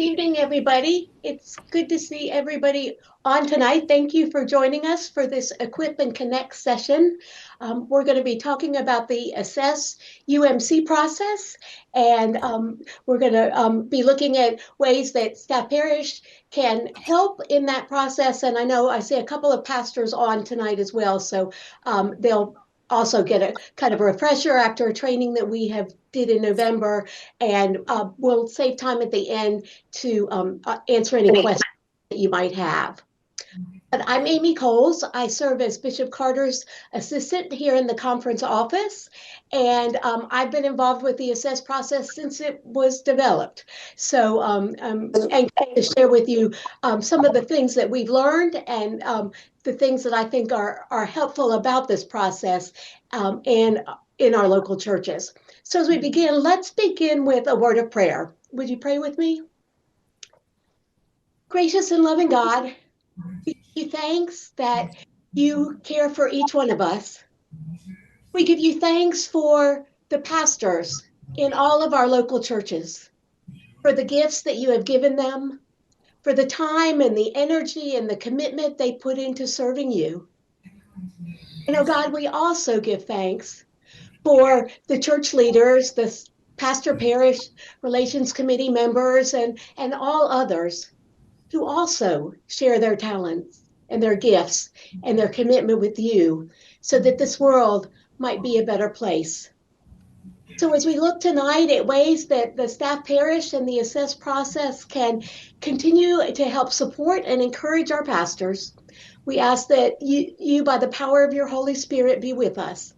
Evening, everybody. It's good to see everybody on tonight. Thank you for joining us for this Equip and Connect session. We're going to be talking about the Assess UMC process, and we're going to be looking at ways that Staff Parish can help in that process. And I know I see a couple of pastors on tonight as well, so they'll also get a kind of a refresher after a training that we have did in November, and we'll save time at the end to answer any questions that you might have. But I'm Amy Coles. I serve as Bishop Carter's assistant here in the conference office, and I've been involved with the Assess process since it was developed. So I'm anxious to share with you some of the things that we've learned and the things that I think are helpful about this process and in our local churches. So as we begin, let's begin with a word of prayer. Would you pray with me? Gracious and loving God, we give you thanks that you care for each one of us. We give you thanks for the pastors in all of our local churches, for the gifts that you have given them, for the time and the energy and the commitment they put into serving you. And oh God, we also give thanks for the church leaders, the Pastor-Parish Relations Committee members, and all others who also share their talents and their gifts and their commitment with you so that this world might be a better place. So as we look tonight at ways that the Staff Parish and the Assess process can continue to help support and encourage our pastors, we ask that you by the power of your Holy Spirit, be with us.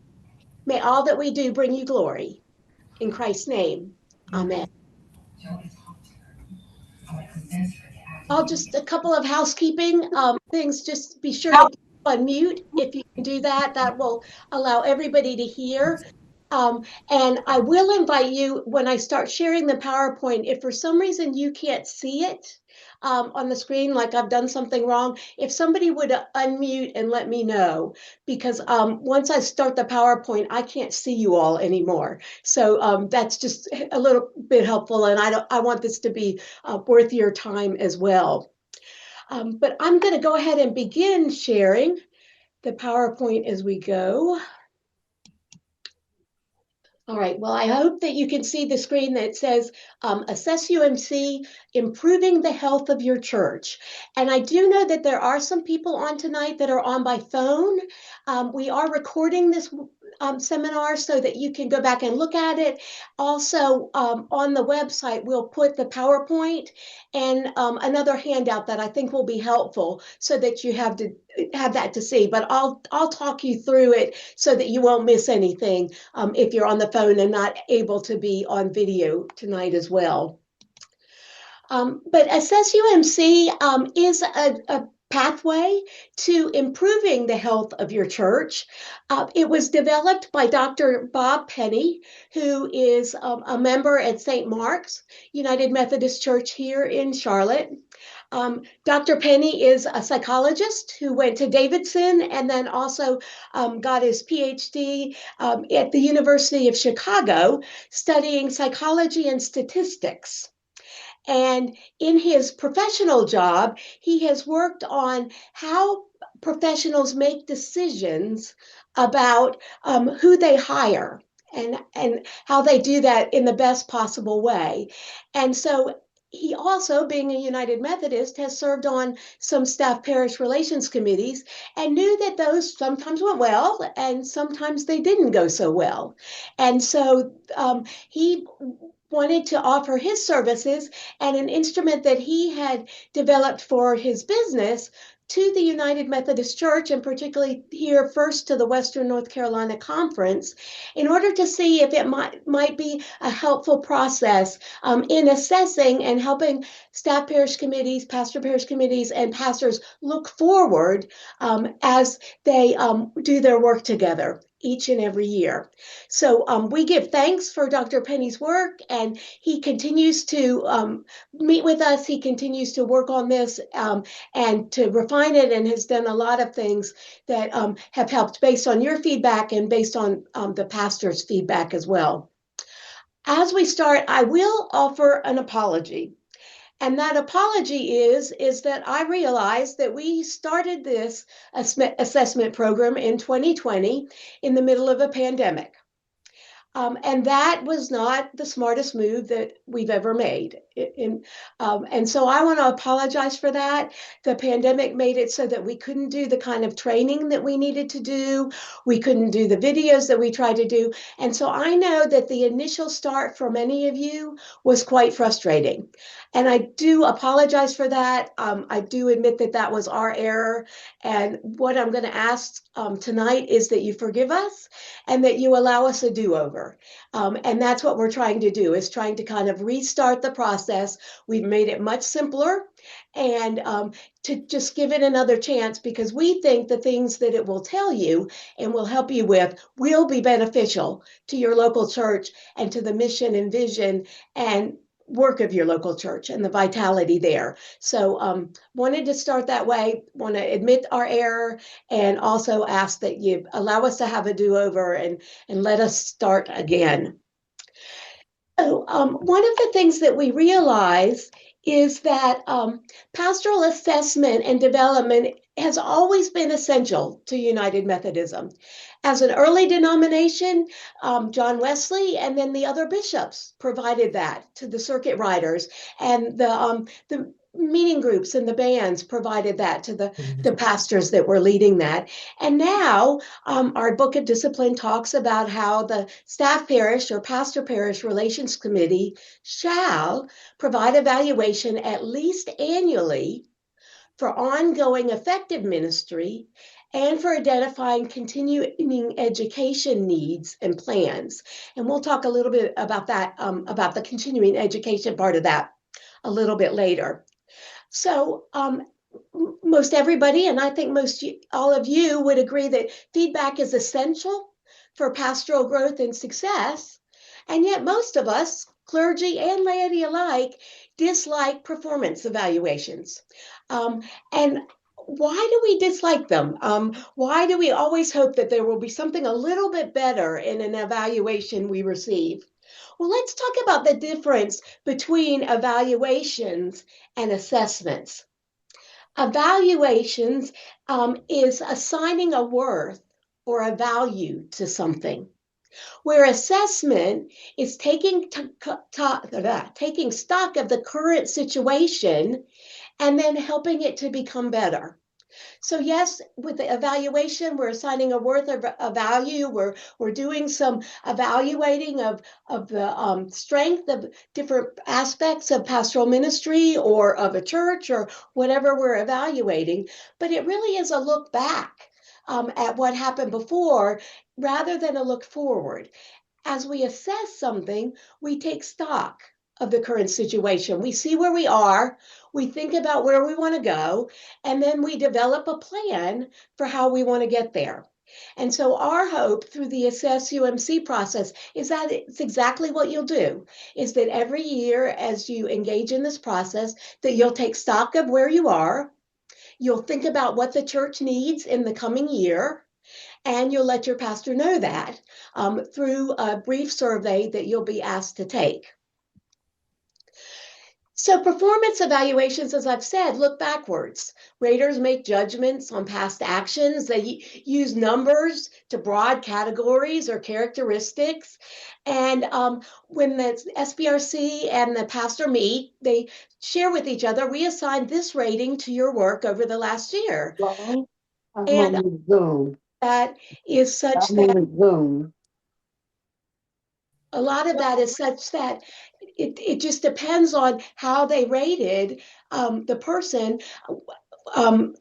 May all that we do bring you glory. In Christ's name, amen. Just a couple of housekeeping things. Just be sure to unmute. If you can do that, that will allow everybody to hear. And I will invite you, when I start sharing the PowerPoint, if for some reason you can't see it on the screen, like I've done something wrong, if somebody would unmute and let me know, because once I start the PowerPoint, I can't see you all anymore. So that's just a little bit helpful, and I want this to be worth your time as well. But I'm going to go ahead and begin sharing the PowerPoint as we go. All right, well, I hope that you can see the screen that says AssessUMC, Improving the Health of Your Church. And I do know that there are some people on tonight that are on by phone. We are recording this seminar so that you can go back and look at it. Also, on the website, we'll put the PowerPoint and another handout that I think will be helpful so that you have that to see. But I'll talk you through it so that you won't miss anything if you're on the phone and not able to be on video tonight as well. But AssessUMC is a pathway to improving the health of your church. It was developed by Dr. Bob Penny, who is a member at St. Mark's United Methodist Church here in Charlotte. Dr. Penny is a psychologist who went to Davidson and then also got his PhD at the University of Chicago, studying psychology and statistics. And in his professional job, he has worked on how professionals make decisions about who they hire and how they do that in the best possible way. And so he also, being a United Methodist, has served on some staff parish relations committees and knew that those sometimes went well and sometimes they didn't go so well. And so he wanted to offer his services and an instrument that he had developed for his business to the United Methodist Church, and particularly here first to the Western North Carolina Conference, in order to see if it might be a helpful process in assessing and helping staff parish committees, pastor parish committees, and pastors look forward as they do their work together each and every year. So we give thanks for Dr. Penny's work, and he continues to meet with us. He continues to work on this and to refine it, and has done a lot of things that have helped based on your feedback and based on the pastor's feedback as well. As we start, I will offer an apology. And that apology is that I realized that we started this assessment program in 2020 in the middle of a pandemic. And that was not the smartest move that we've ever made. And so I want to apologize for that. The pandemic made it so that we couldn't do the kind of training that we needed to do. We couldn't do the videos that we tried to do. And so I know that the initial start for many of you was quite frustrating. And I do apologize for that. I do admit that that was our error. And what I'm going to ask tonight is that you forgive us and that you allow us a do-over. And that's what we're trying to do, is trying to kind of restart the process. We've made it much simpler, and to just give it another chance, because we think the things that it will tell you and will help you with will be beneficial to your local church and to the mission and vision and work of your local church and the vitality there. So wanted to start that way, want to admit our error, and also ask that you allow us to have a do-over and let us start again. So one of the things that we realize is that pastoral assessment and development has always been essential to United Methodism. As an early denomination, John Wesley and then the other bishops provided that to the circuit riders, and the meeting groups and the bands provided that to the pastors that were leading that. And now our Book of Discipline talks about how the staff parish or pastor-parish relations committee shall provide evaluation at least annually for ongoing effective ministry and for identifying continuing education needs and plans. And we'll talk a little bit about that, about the continuing education part of that a little bit later. So most everybody, and I think all of you would agree that feedback is essential for pastoral growth and success. And yet most of us, clergy and laity alike, dislike performance evaluations. And why do we dislike them? Why do we always hope that there will be something a little bit better in an evaluation we receive? Well, let's talk about the difference between evaluations and assessments. Evaluations is assigning a worth or a value to something, where assessment is taking stock of the current situation and then helping it to become better. So yes, with the evaluation, we're assigning a worth or a value. We're doing some evaluating of the strength of different aspects of pastoral ministry or of a church or whatever we're evaluating. But it really is a look back at what happened before rather than a look forward. As we assess something, we take stock of the current situation. We see where we are, we think about where we want to go, and then we develop a plan for how we want to get there. And so our hope through the AssessUMC process is that it's exactly what you'll do, is that every year as you engage in this process, that you'll take stock of where you are, you'll think about what the church needs in the coming year, and you'll let your pastor know that through a brief survey that you'll be asked to take. So performance evaluations, as I've said, look backwards. Raters make judgments on past actions. They use numbers to broad categories or characteristics. And when the SBRC and the pastor meet, they share with each other, we assigned this rating to your work over the last year. And that is such that a lot of that is such that it just depends on how they rated the person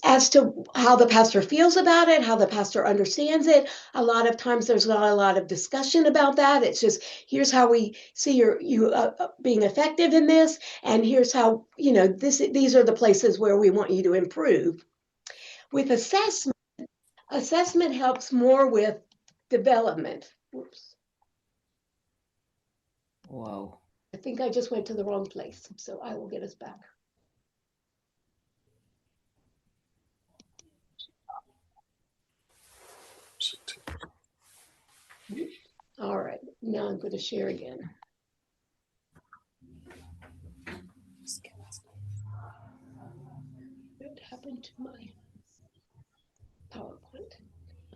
as to how the pastor feels about it, how the pastor understands it. A lot of times there's not a lot of discussion about that. It's just, here's how we see you being effective in this, and here's how, these are the places where we want you to improve. With assessment helps more with development. Oops. Wow. I think I just went to the wrong place, so I will get us back. All right, now I'm going to share again. happened to my PowerPoint?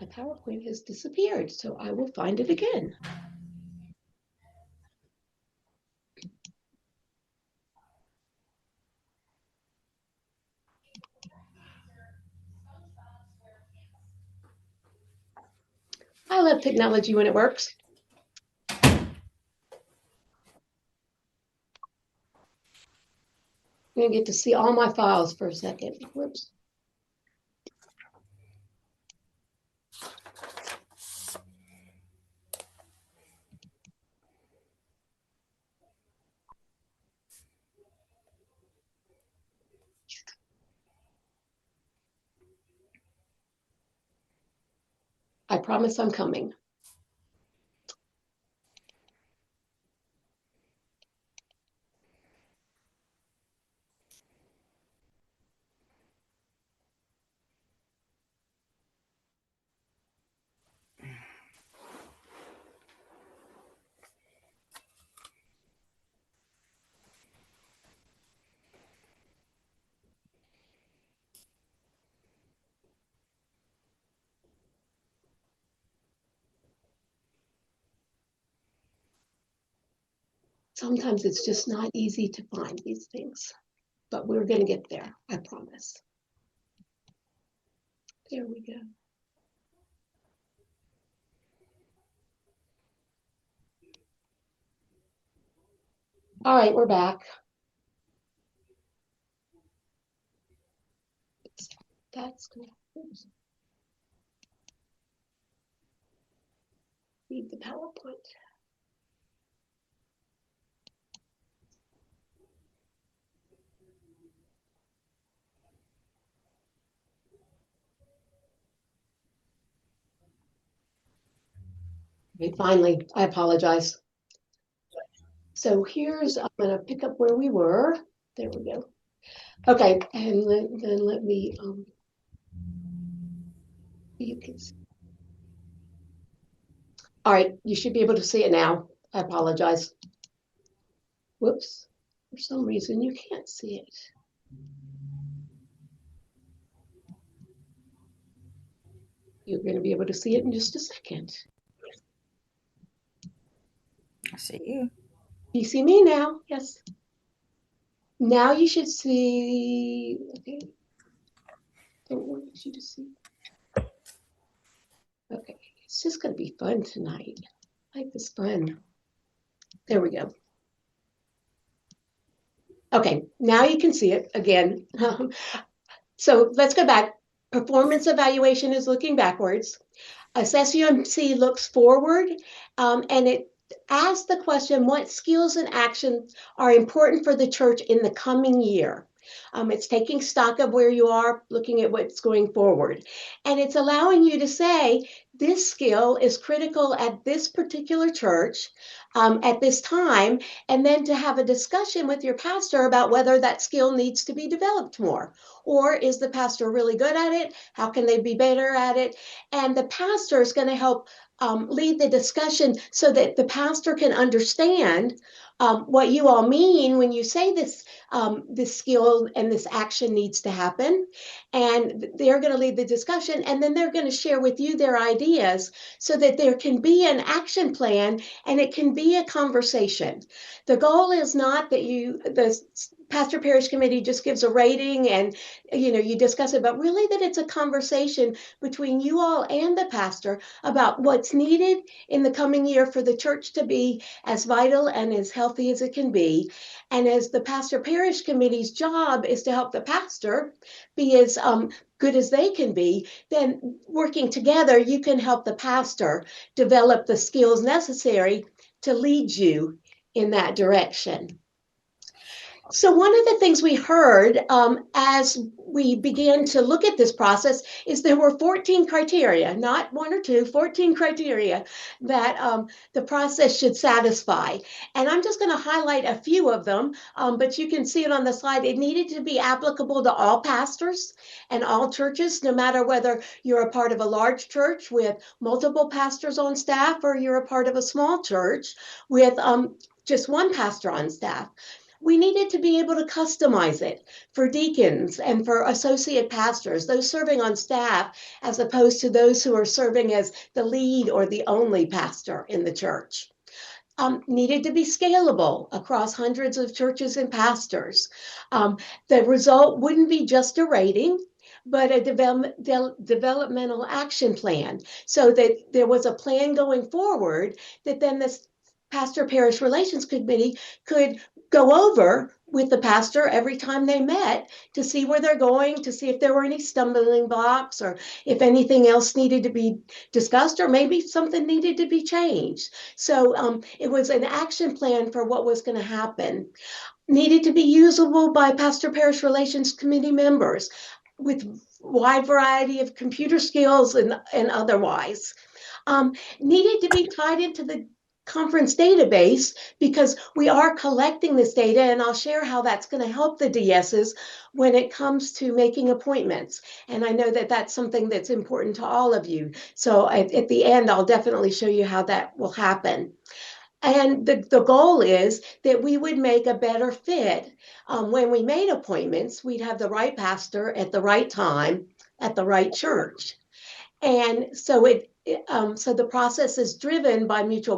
My PowerPoint has disappeared, so I will find it again. I love technology when it works. I'm going to get to see all my files for a second. Whoops. I promise I'm coming. Sometimes it's just not easy to find these things, but we're going to get there, I promise. There we go. All right, we're back. That's good. Read the PowerPoint. Okay, finally, I apologize. So here's, I'm going to pick up where we were. There we go. Okay, and then let me, you can see. All right, you should be able to see it now. I apologize. Whoops, for some reason you can't see it. You're going to be able to see it in just a second. I see you. You see me now? Yes. Now you should see, okay. Don't want you to see. Okay, it's just going to be fun tonight. Life is fun. There we go. Okay, now you can see it again. So let's go back. Performance evaluation is looking backwards. AssessUMC looks forward, and it asks the question, what skills and actions are important for the church in the coming year? It's taking stock of where you are, looking at what's going forward. And it's allowing you to say, this skill is critical at this particular church at this time, and then to have a discussion with your pastor about whether that skill needs to be developed more. Or is the pastor really good at it? How can they be better at it? And the pastor is going to help lead the discussion so that the pastor can understand what you all mean when you say this skill and this action needs to happen. And they're going to lead the discussion, and then they're going to share with you their ideas so that there can be an action plan and it can be a conversation. The goal is not that the Pastor-Parish committee just gives a rating and you discuss it, but really that it's a conversation between you all and the pastor about what's needed in the coming year for the church to be as vital and as healthy as it can be. And as the Pastor-Parish committee's job is to help the pastor be as good as they can be, then working together, you can help the pastor develop the skills necessary to lead you in that direction. So one of the things we heard as we began to look at this process is there were 14 criteria, not one or two, 14 criteria that the process should satisfy. And I'm just going to highlight a few of them, but you can see it on the slide. It needed to be applicable to all pastors and all churches, no matter whether you're a part of a large church with multiple pastors on staff or you're a part of a small church with just one pastor on staff. we needed to be able to customize it for deacons and for associate pastors, those serving on staff, as opposed to those who are serving as the lead or the only pastor in the church. Needed to be scalable across hundreds of churches and pastors. The result wouldn't be just a rating, but a developmental action plan, so that there was a plan going forward that then this Pastor-Parish Relations Committee could go over with the pastor every time they met to see where they're going, to see if there were any stumbling blocks or if anything else needed to be discussed, or maybe something needed to be changed. So it was an action plan for what was going to happen. Needed to be usable by Pastor-Parish Relations Committee members with wide variety of computer skills and otherwise. Needed to be tied into the conference database, because we are collecting this data, and I'll share how that's going to help the DSs when it comes to making appointments. And I know that that's something that's important to all of you. So at the end, I'll definitely show you how that will happen. And the goal is that we would make a better fit. When we made appointments, we'd have the right pastor at the right time at the right church. And so the process is driven by mutual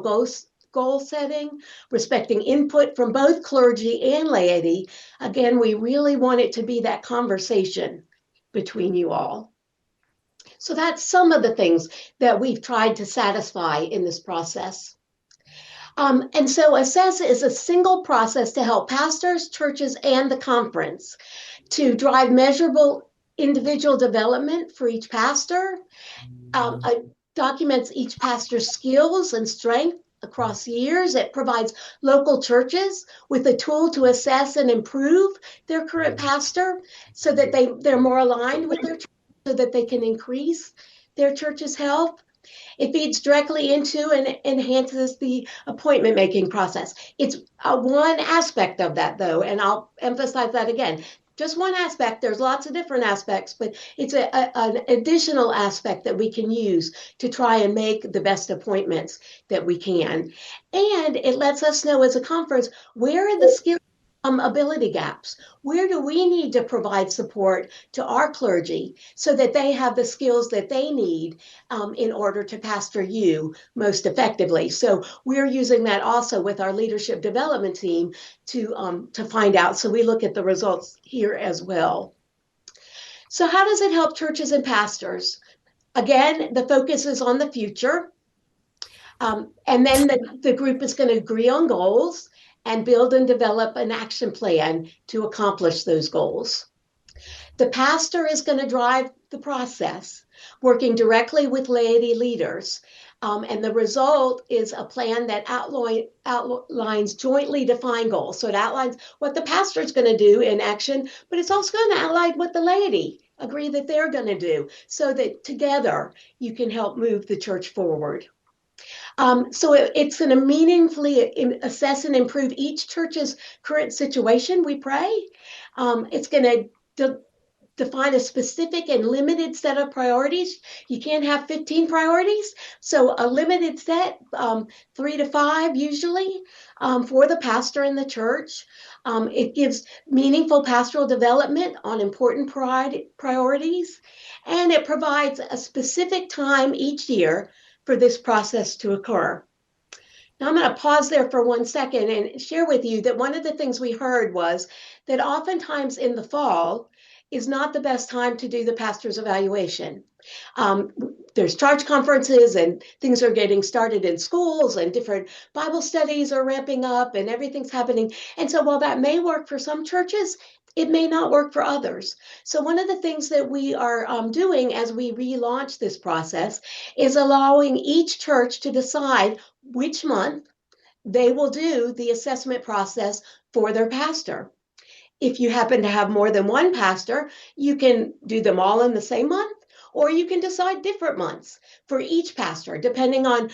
goal setting, respecting input from both clergy and laity. Again, we really want it to be that conversation between you all. So that's some of the things that we've tried to satisfy in this process. And so Assess is a single process to help pastors, churches, and the conference to drive measurable individual development for each pastor. It documents each pastor's skills and strength across years. It provides local churches with a tool to assess and improve their current pastor so that they're more aligned with their church, so that they can increase their church's health. It feeds directly into and enhances the appointment making process. It's one aspect of that, though, and I'll emphasize that again. Just one aspect. There's lots of different aspects, but it's an additional aspect that we can use to try and make the best appointments that we can. And it lets us know as a conference, where are the skill ability gaps? Where do we need to provide support to our clergy so that they have the skills that they need in order to pastor you most effectively? So we're using that also with our leadership development team to find out. So we look at the results here as well. So how does it help churches and pastors? Again, the focus is on the future. And then the group is going to agree on goals and build and develop an action plan to accomplish those goals. The pastor is going to drive the process, working directly with laity leaders. And the result is a plan that outlines jointly defined goals. So it outlines what the pastor is going to do in action, but it's also going to outline what the laity agree that they're going to do, so that together you can help move the church forward. So it's going to meaningfully assess and improve each church's current situation, we pray. It's going to define a specific and limited set of priorities. You can't have 15 priorities. So a limited set, 3 to 5 usually, for the pastor in the church. It gives meaningful pastoral development on important priorities. And it provides a specific time each year for this process to occur. Now I'm going to pause there for 1 second and share with you that one of the things we heard was that oftentimes in the fall is not the best time to do the pastor's evaluation. There's charge conferences and things are getting started in schools, and different Bible studies are ramping up and everything's happening. And so while that may work for some churches, it may not work for others. So one of the things that we are doing as we relaunch this process is allowing each church to decide which month they will do the assessment process for their pastor. If you happen to have more than one pastor, you can do them all in the same month, or you can decide different months for each pastor, depending on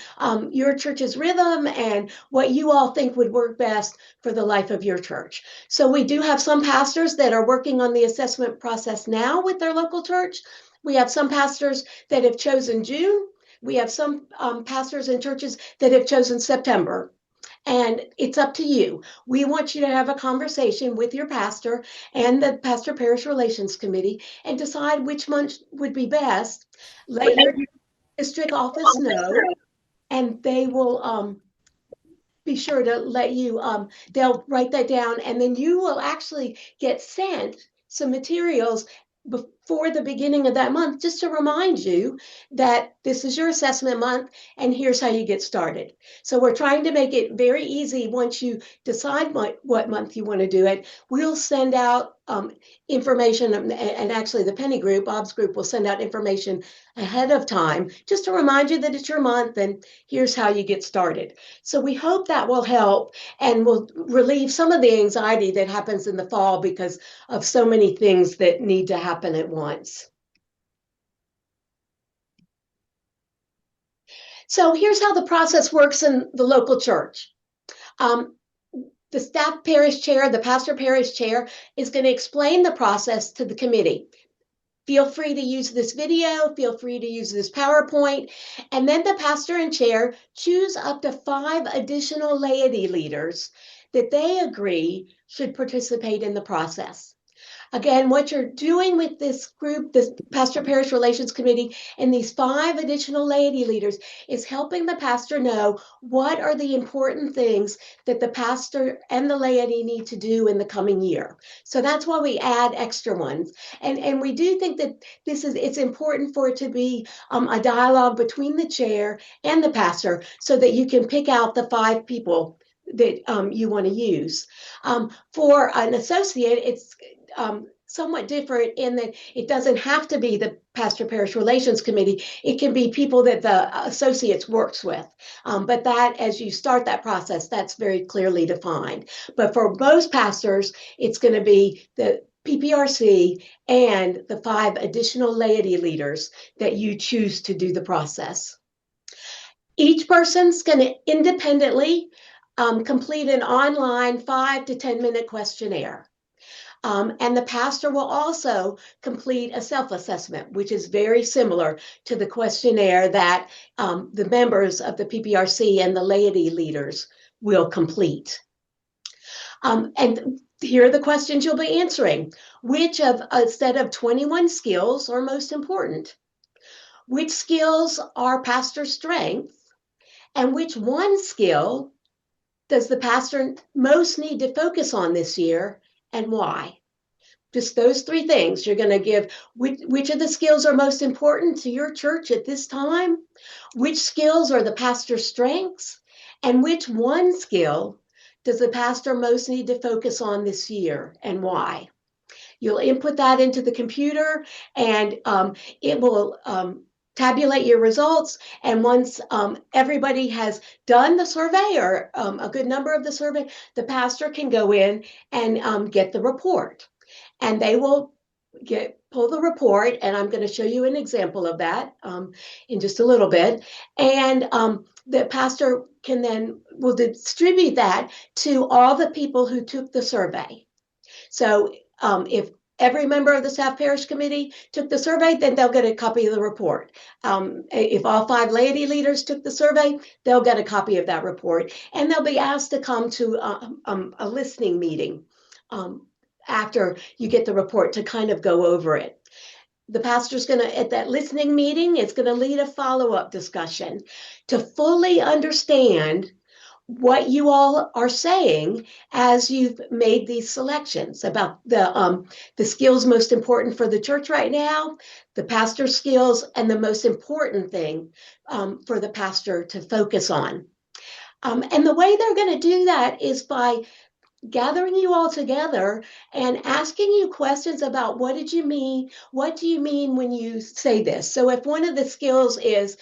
your church's rhythm and what you all think would work best for the life of your church. So we do have some pastors that are working on the assessment process now with their local church. We have some pastors that have chosen June. We have some pastors and churches that have chosen September. And it's up to you. We want you to have a conversation with your pastor and the Pastor-Parish Relations Committee and decide which month would be best. Let your district office know, and they will be sure to let you, they'll write that down, and then you will actually get sent some materials before the beginning of that month, just to remind you that this is your assessment month and here's how you get started. So we're trying to make it very easy. Once you decide what month you want to do it, we'll send out information, and actually the Penny group, Bob's group, will send out information ahead of time just to remind you that it's your month and here's how you get started. So we hope that will help and will relieve some of the anxiety that happens in the fall because of so many things that need to happen at once. So here's how the process works in the local church. The staff parish chair, the pastor parish chair, is going to explain the process to the committee. Feel free to use this video, feel free to use this PowerPoint, and then the pastor and chair choose up to 5 additional laity leaders that they agree should participate in the process. Again, what you're doing with this group, this Pastor-Parish Relations Committee, and these 5 additional laity leaders is helping the pastor know what are the important things that the pastor and the laity need to do in the coming year. So that's why we add extra ones. And we do think that it's important for it to be a dialogue between the chair and the pastor so that you can pick out the 5 people that you want to use. For an associate, it's somewhat different in that it doesn't have to be the Pastor-Parish Relations Committee. It can be people that the associates works with. But that, as you start that process, that's very clearly defined. But for most pastors, it's going to be the PPRC and the 5 additional laity leaders that you choose to do the process. Each person's going to independently complete an online 5 to 10 minute questionnaire. And the pastor will also complete a self-assessment, which is very similar to the questionnaire that the members of the PPRC and the laity leaders will complete. And here are the questions you'll be answering. Which of a set of 21 skills are most important? Which skills are pastor's strengths? And which one skill does the pastor most need to focus on this year, and why? Just those 3 things. You're going to give which of the skills are most important to your church at this time, which skills are the pastor's strengths, and which one skill does the pastor most need to focus on this year, and why. You'll input that into the computer, and it will tabulate your results. And once everybody has done the survey, or a good number of the survey, the pastor can go in and get the report. And they will pull the report, and I'm going to show you an example of that in just a little bit. And the pastor will distribute that to all the people who took the survey. So if every member of the staff parish committee took the survey, then they'll get a copy of the report. If all 5 laity leaders took the survey, they'll get a copy of that report, and they'll be asked to come to a listening meeting after you get the report to kind of go over it. The pastor's going to, at that listening meeting, it's going to lead a follow-up discussion to fully understand what you all are saying as you've made these selections about the skills most important for the church right now, the pastor's skills, and the most important thing for the pastor to focus on. And the way they're going to do that is by gathering you all together and asking you questions about what did you mean? What do you mean when you say this? So if one of the skills is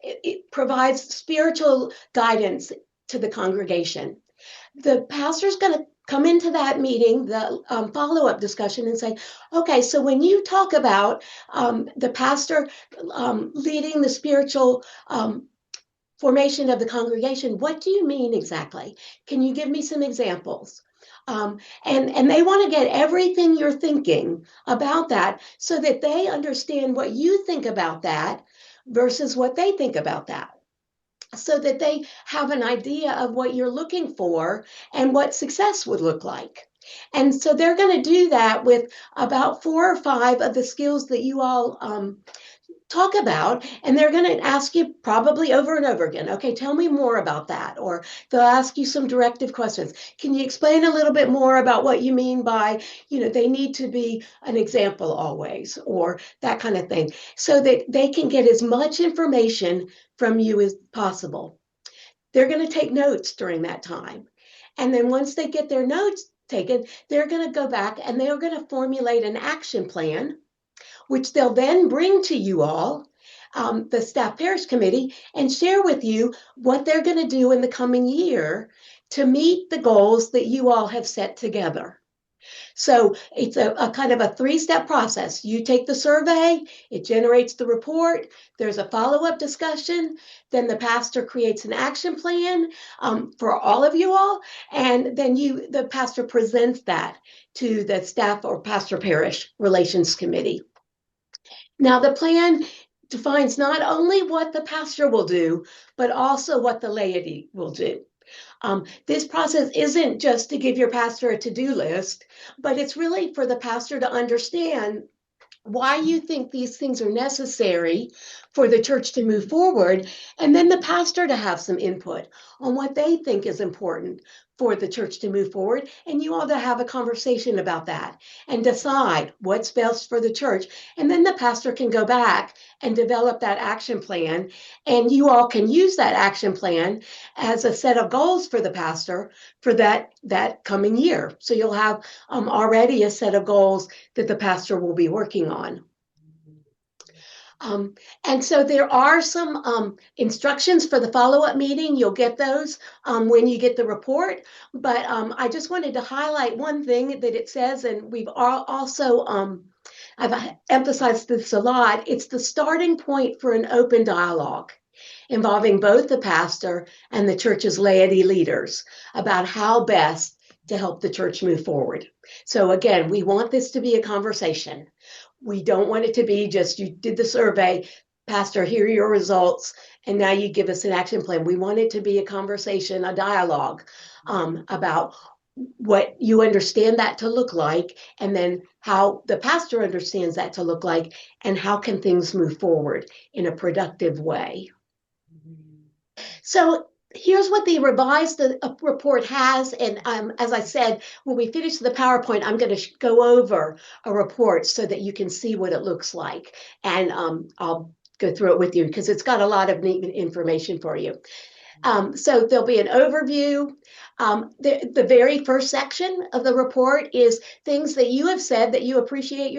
it provides spiritual guidance to the congregation, the pastor's going to come into that meeting, the follow-up discussion, and say, okay, so when you talk about the pastor leading the spiritual formation of the congregation, what do you mean exactly? Can you give me some examples? And they want to get everything you're thinking about that so that they understand what you think about that versus what they think about that. so that they have an idea of what you're looking for and what success would look like. And so they're going to do that with about 4 or 5 of the skills that you all talk about, and they're going to ask you probably over and over again, okay, tell me more about that. Or they'll ask you some directive questions. Can you explain a little bit more about what you mean by, they need to be an example always, or that kind of thing, so that they can get as much information from you as possible. They're going to take notes during that time. And then once they get their notes taken, they're going to go back and they're going to formulate an action plan, which they'll then bring to you all, the staff parish committee, and share with you what they're going to do in the coming year to meet the goals that you all have set together. So it's a kind of a 3-step process. You take the survey, it generates the report, there's a follow-up discussion, then the pastor creates an action plan for all of you all, and then the pastor presents that to the staff or pastor-parish relations committee. Now, the plan defines not only what the pastor will do, but also what the laity will do. This process isn't just to give your pastor a to-do list, but it's really for the pastor to understand why you think these things are necessary for the church to move forward, and then the pastor to have some input on what they think is important for the church to move forward, and you all to have a conversation about that and decide what's best for the church. And then the pastor can go back and develop that action plan, and you all can use that action plan as a set of goals for the pastor for that coming year. So you'll have already a set of goals that the pastor will be working on. And so there are some instructions for the follow-up meeting. You'll get those when you get the report. But I just wanted to highlight one thing that it says, and we've also, I've emphasized this a lot, it's the starting point for an open dialogue involving both the pastor and the church's laity leaders about how best to help the church move forward. So again, we want this to be a conversation. We don't want it to be just, you did the survey, pastor, here are your results, and now you give us an action plan. We want it to be a conversation, a dialogue about what you understand that to look like, and then how the pastor understands that to look like, and how can things move forward in a productive way. So here's what the revised report has. And as I said, when we finish the PowerPoint, I'm going to go over a report so that you can see what it looks like. And I'll go through it with you because it's got a lot of neat information for you. So there'll be an overview. The very first section of the report is things that you have said that you appreciate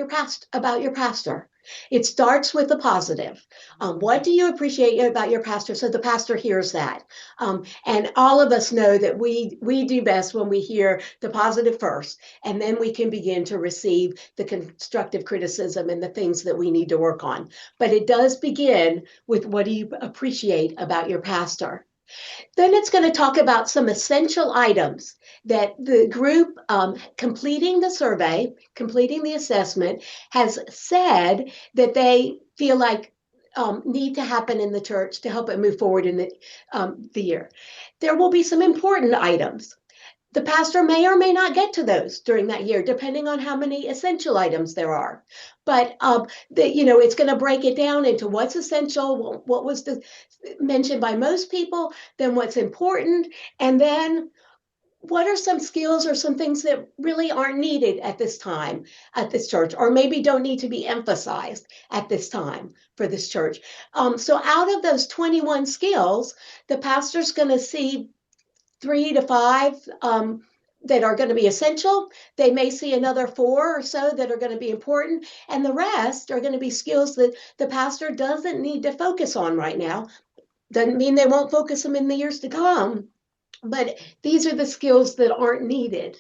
about your pastor. It starts with the positive. What do you appreciate about your pastor? So the pastor hears that. And all of us know that we do best when we hear the positive first, and then we can begin to receive the constructive criticism and the things that we need to work on. But it does begin with what do you appreciate about your pastor? Then it's going to talk about some essential items that the group completing the survey, completing the assessment, has said that they feel like need to happen in the church to help it move forward in the year. There will be some important items. The pastor may or may not get to those during that year, depending on how many essential items there are. But it's going to break it down into what's essential, what was mentioned by most people, then what's important, and then what are some skills or some things that really aren't needed at this time at this church, or maybe don't need to be emphasized at this time for this church. So out of those 21 skills, the pastor's going to see 3 to 5 that are going to be essential. They may see another 4 or so that are going to be important, and the rest are going to be skills that the pastor doesn't need to focus on right now. Doesn't mean they won't focus them in the years to come, but these are the skills that aren't needed.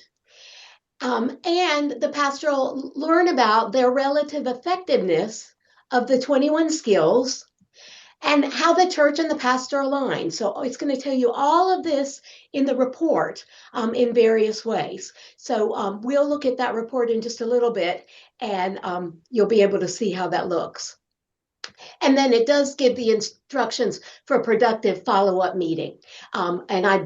And the pastor will learn about their relative effectiveness of the 21 skills and how the church and the pastor align. So it's going to tell you all of this in the report in various ways. So we'll look at that report in just a little bit, and you'll be able to see how that looks. And then it does give the instructions for productive follow-up meeting. And I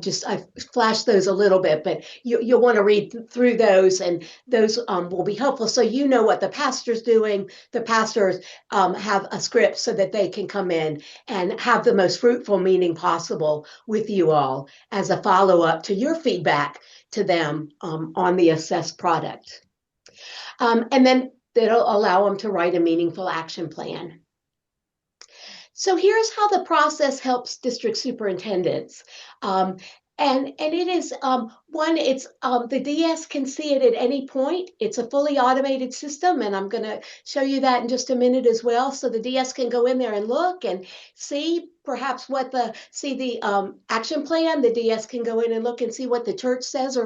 flashed those a little bit, but you'll want to read through those, and those will be helpful. So you know what the pastor's doing. The pastors have a script so that they can come in and have the most fruitful meeting possible with you all as a follow-up to your feedback to them on the assessed product. And then it'll allow them to write a meaningful action plan. So here's how the process helps district superintendents. And it is one, it's the DS can see it at any point. It's a fully automated system, and I'm going to show you that in just a minute as well. So the DS can go in there and look and see perhaps see the action plan. The DS can go in and look and see what the church says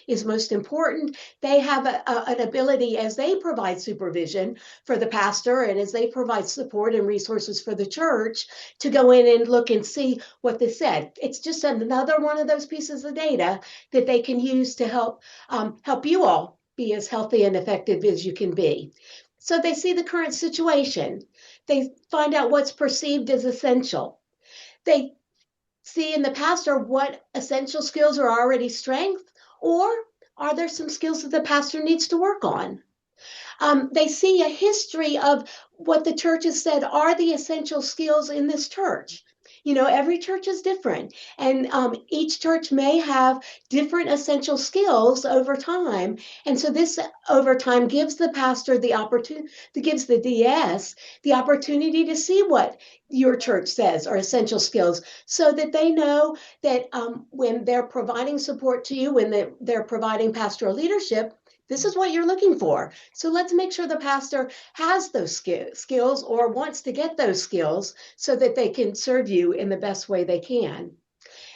is most important. They have an ability, as they provide supervision for the pastor and as they provide support and resources for the church, to go in and look and see what they said. It's just another one of those pieces of data that they can use to help you all be as healthy and effective as you can be. So they see the current situation. They find out what's perceived as essential. They see in the pastor what essential skills are already strength, or are there some skills that the pastor needs to work on? They see a history of what the church has said are the essential skills in this church. You know, every church is different, and each church may have different essential skills over time. And so this over time gives the pastor the opportunity, gives the DS the opportunity to see what your church says are essential skills, so that they know that when they're providing support to you, when they're providing pastoral leadership, this is what you're looking for. So let's make sure the pastor has those skills or wants to get those skills so that they can serve you in the best way they can.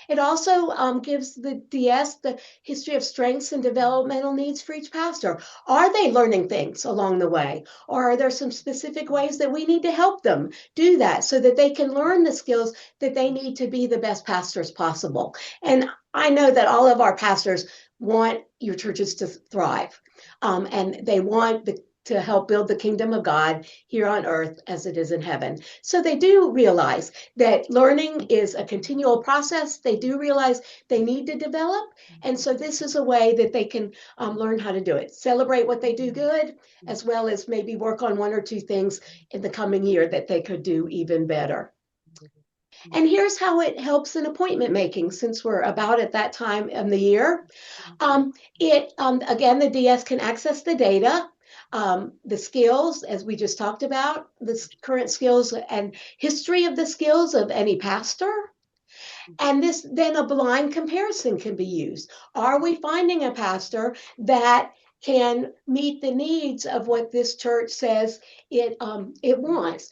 It also gives the DS the history of strengths and developmental needs for each pastor. Are they learning things along the way? Or are there some specific ways that we need to help them do that so that they can learn the skills that they need to be the best pastors possible? And I know that all of our pastors want your churches to thrive, and they want to help build the kingdom of God here on earth as it is in heaven. So they do realize that learning is a continual process. They do realize they need to develop. And so this is a way that they can learn how to do it. Celebrate what they do good, as well as maybe work on one or two things in the coming year that they could do even better. And here's how it helps in appointment making, since we're about at that time in the year. Again, the DS can access the data, the skills, as we just talked about, the current skills and history of the skills of any pastor. And then a blind comparison can be used. Are we finding a pastor that can meet the needs of what this church says it wants?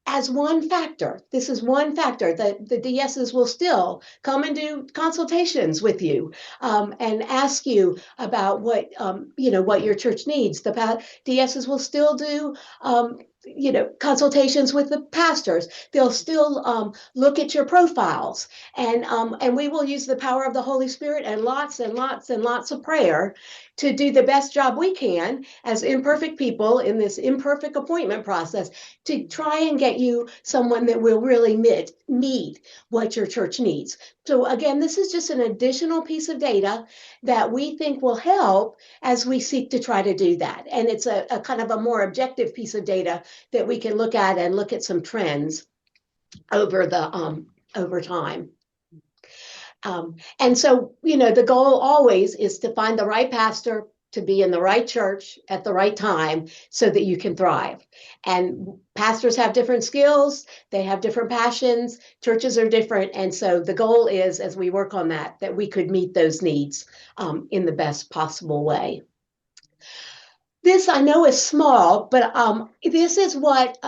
As one factor. This is one factor. The DSs will still come and do consultations with you and ask you about what your church needs. The DSs will still do consultations with the pastors. They'll still look at your profiles, and we will use the power of the Holy Spirit and lots and lots and lots of prayer to do the best job we can as imperfect people in this imperfect appointment process to try and get you someone that will really meet what your church needs. So again, this is just an additional piece of data that we think will help as we seek to try to do that. And it's a kind of a more objective piece of data that we can look at and look at some trends over time. And so, the goal always is to find the right pastor to be in the right church at the right time so that you can thrive. And pastors have different skills, they have different passions, churches are different. And so the goal is, as we work on that we could meet those needs in the best possible way. This I know is small, but this is what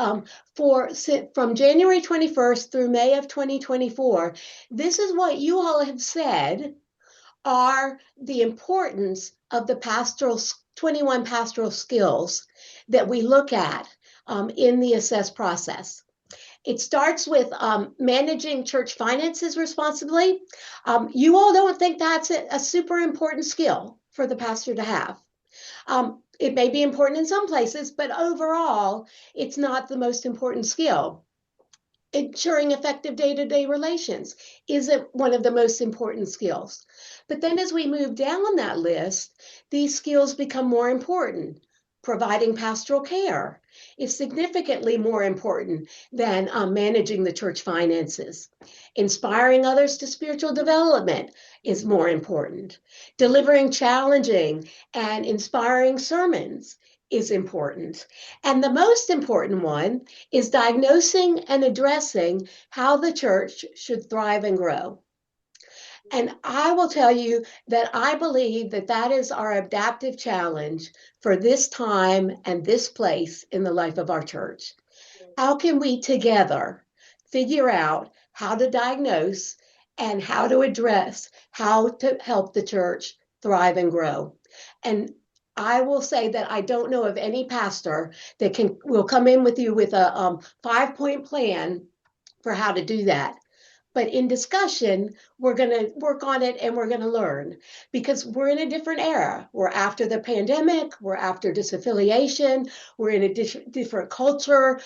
from January 21st through May of 2024, this is what you all have said are the importance of the 21 pastoral skills that we look at in the assess process. It starts with managing church finances responsibly. You all don't think that's a super important skill for the pastor to have. it may be important in some places, but overall, it's not the most important skill. Ensuring effective day-to-day relations isn't one of the most important skills. But then as we move down that list, these skills become more important. Providing pastoral care is significantly more important than managing the church finances. Inspiring others to spiritual development is more important. Delivering challenging and inspiring sermons is important. And the most important one is diagnosing and addressing how the church should thrive and grow. And I will tell you that I believe that that is our adaptive challenge for this time and this place in the life of our church. How can we together figure out how to diagnose and how to address how to help the church thrive and grow? And I will say that I don't know of any pastor that will come in with you with a 5-point plan for how to do that. But in discussion, we're going to work on it and we're going to learn because we're in a different era. We're after the pandemic, we're after disaffiliation, we're in a different culture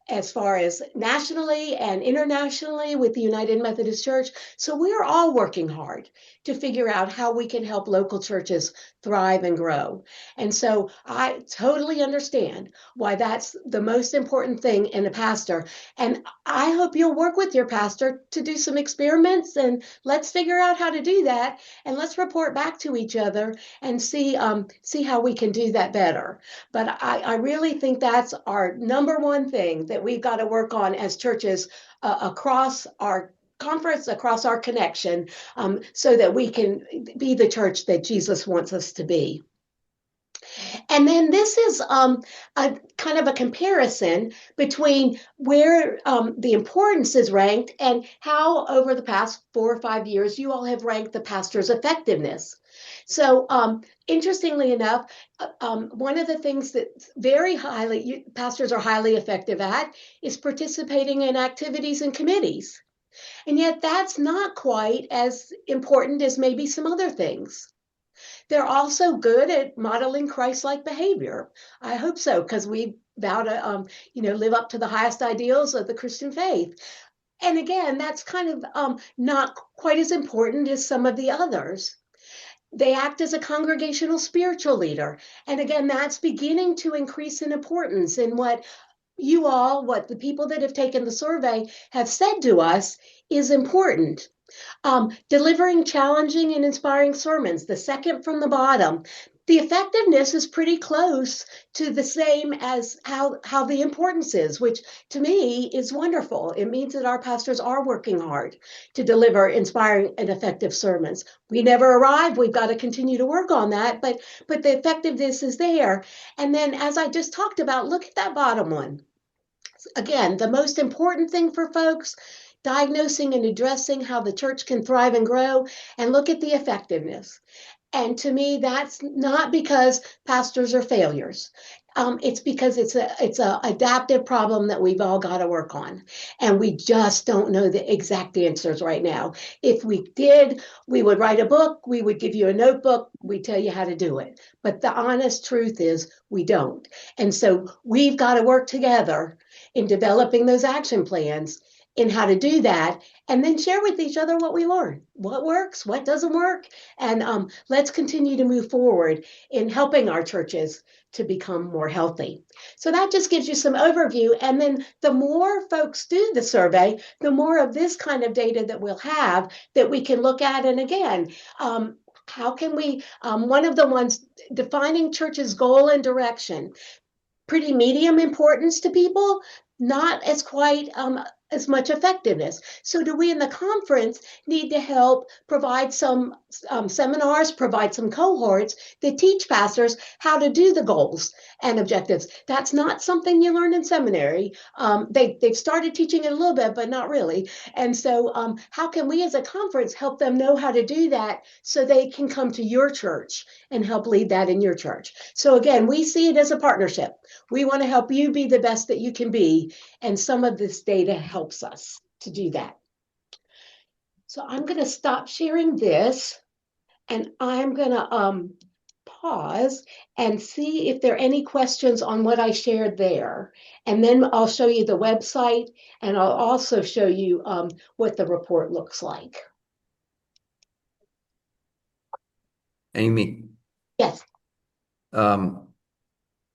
as far as nationally and internationally with the United Methodist Church. So we are all working hard to figure out how we can help local churches thrive and grow. And so I totally understand why that's the most important thing in a pastor. And I hope you'll work with your pastor to do some experiments and let's figure out how to do that and let's report back to each other and see how we can do that better. But I really think that's our number one thing that we've got to work on as churches across our conference, across our connection, so that we can be the church that Jesus wants us to be. And then this is a kind of a comparison between where the importance is ranked and how over the past 4 or 5 years you all have ranked the pastor's effectiveness. So interestingly enough, one of the things that pastors are highly effective at is participating in activities and committees. And yet that's not quite as important as maybe some other things. They're also good at modeling Christ-like behavior. I hope so, because we vow to, live up to the highest ideals of the Christian faith. And again, that's kind of not quite as important as some of the others. They act as a congregational spiritual leader. And again, that's beginning to increase in importance in what the people that have taken the survey have said to us is important. Delivering challenging and inspiring sermons, the second from the bottom. The effectiveness is pretty close to the same as how the importance is, which to me is wonderful. It means that our pastors are working hard to deliver inspiring and effective sermons. We never arrive. We've got to continue to work on that, but the effectiveness is there. And then, as I just talked about, look at that bottom one. Again, the most important thing for folks, diagnosing and addressing how the church can thrive and grow, and look at the effectiveness. And to me, that's not because pastors are failures. It's because it's a adaptive problem that we've all got to work on. And we just don't know the exact answers right now. If we did, we would write a book, we would give you a notebook, we'd tell you how to do it. But the honest truth is we don't. And so we've got to work together in developing those action plans in how to do that, and then share with each other what we learn, what works, what doesn't work, and let's continue to move forward in helping our churches to become more healthy. So that just gives you some overview, and then the more folks do the survey, the more of this kind of data that we'll have that we can look at. And again, how can we, one of the ones, defining church's goal and direction, pretty medium importance to people, not as quite as much effectiveness. So do we in the conference need to help provide some seminars, provide some cohorts that teach pastors how to do the goals and objectives? That's not something you learn in seminary. They've started teaching it a little bit, but not really. And so how can we as a conference help them know how to do that so they can come to your church and help lead that in your church? So again, we see it as a partnership. We want to help you be the best that you can be, and some of this data helps us to do that. So I'm going to stop sharing this, and I'm going to pause and see if there are any questions on what I shared there. And then I'll show you the website, and I'll also show you what the report looks like. Amy, Yes.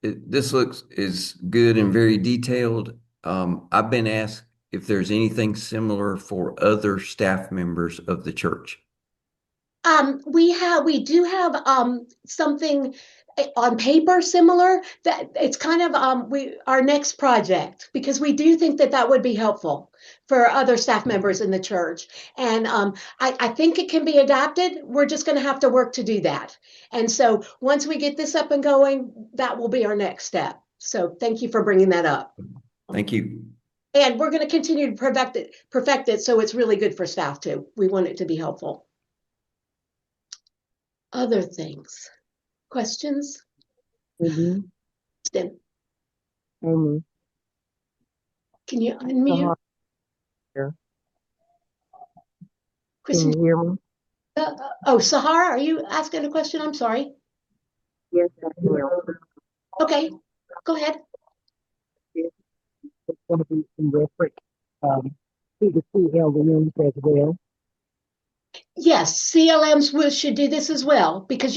this is good and very detailed. I've been asked if there's anything similar for other staff members of the church. We do have something on paper similar that it's kind of our next project, because we do think that that would be helpful for other staff members in the church. And I think it can be adapted. We're just going to have to work to do that. And so once we get this up and going, that will be our next step. So thank you for bringing that up. Thank you. And we're going to continue to perfect it so it's really good for staff too. We want it to be helpful. Other things. Questions? Mm-hmm. Then Mm-hmm. can you unmute? Here. Kristen, Can you hear me? Sahara, are you asking a question? I'm sorry. Yes, I can. Okay, go ahead. It's going to be in reference to the CLVMs as well. Yes, CLMs should do this as well, because if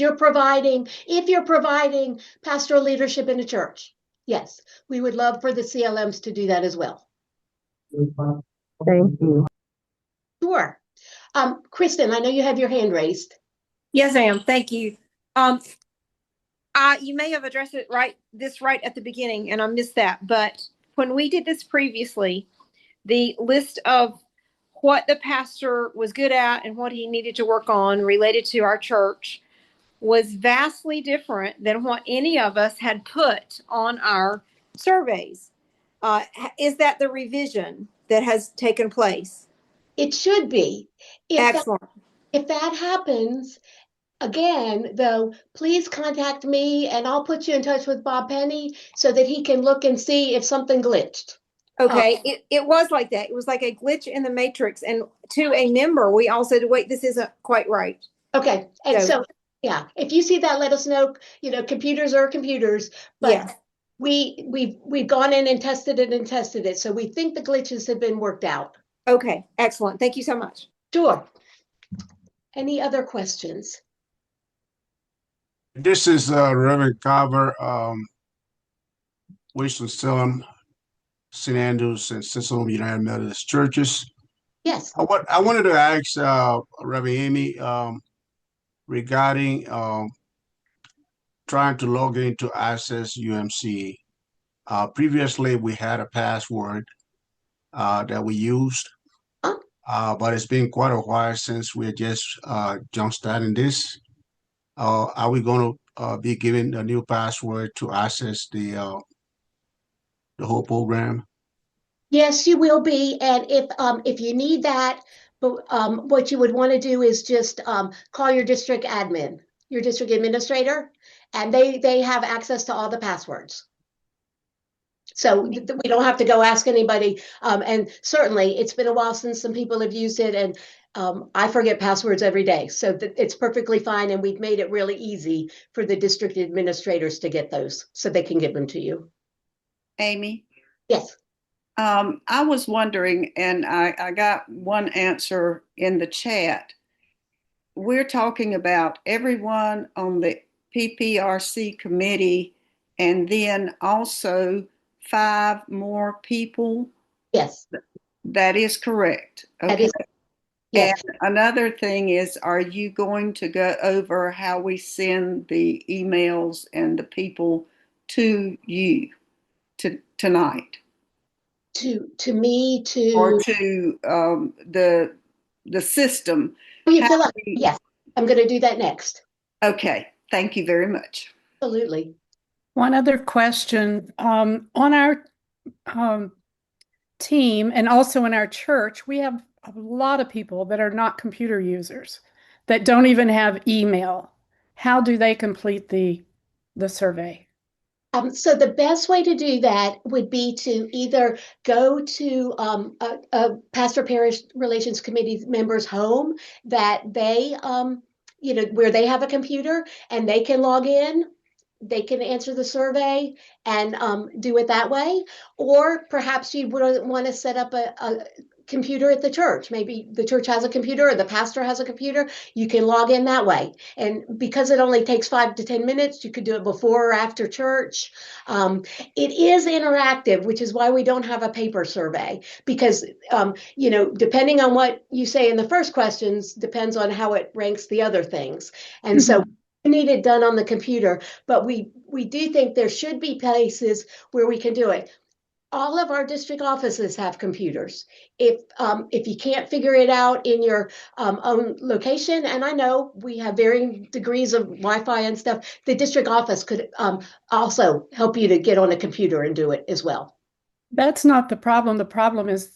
you're providing pastoral leadership in a church, yes, we would love for the CLMs to do that as well. Thank you. Sure. Kristen, I know you have your hand raised. Yes, ma'am. Thank you. You may have addressed it right at the beginning, and I missed that. But when we did this previously, the list of what the pastor was good at and what he needed to work on related to our church was vastly different than what any of us had put on our surveys. Is that the revision that has taken place? It should be. Excellent. If that happens, again, though, please contact me and I'll put you in touch with Bob Penny so that he can look and see if something glitched. Okay, it was like that. It was like a glitch in the matrix. And to a member, we all said, wait, this isn't quite right. Okay. And so yeah, if you see that, let us know. Computers are computers, but yes. We've gone in and tested it. So we think the glitches have been worked out. Okay, excellent. Thank you so much. Sure. Any other questions? This is Reverend Carver, Winston-Salem, St. Andrews, and Cicely United Methodist Churches. Yes. I wanted to ask Reverend Amy regarding trying to log into AssessUMC. Previously, we had a password that we used, but it's been quite a while since we're just jump-starting this. Are we going to be given a new password to access the whole program? Yes, you will be. And if you need that, but what you would want to do is just call your district admin, your district administrator, and they have access to all the passwords. So we don't have to go ask anybody. And certainly it's been a while since some people have used it, and I forget passwords every day. So it's perfectly fine. And we've made it really easy for the district administrators to get those so they can give them to you. Amy? Yes. I was wondering, and I got one answer in the chat. We're talking about everyone on the PPRC committee and then also 5 more people. Yes. That is correct. Okay. That is, yes. And another thing is, are you going to go over how we send the emails and the people to you tonight? To me, or to the system. You fill out. Yes, I'm going to do that next. Okay, thank you very much. Absolutely. One other question. On our team and also in our church, we have a lot of people that are not computer users, that don't even have email. How do they complete the survey? So the best way to do that would be to either go to a Pastor-Parish Relations Committee member's home that they where they have a computer and they can log in. They can answer the survey and do it that way. Or perhaps you would want to set up a computer at the church. Maybe the church has a computer or the pastor has a computer. You can log in that way. And because it only takes 5 to 10 minutes, you could do it before or after church. It is interactive, which is why we don't have a paper survey, because, depending on what you say in the first questions, depends on how it ranks the other things. And so we need it done on the computer, but we do think there should be places where we can do it. All of our district offices have computers. If you can't figure it out in your own location, and I know we have varying degrees of Wi-Fi and stuff, the district office could also help you to get on a computer and do it as well. That's not the problem. The problem is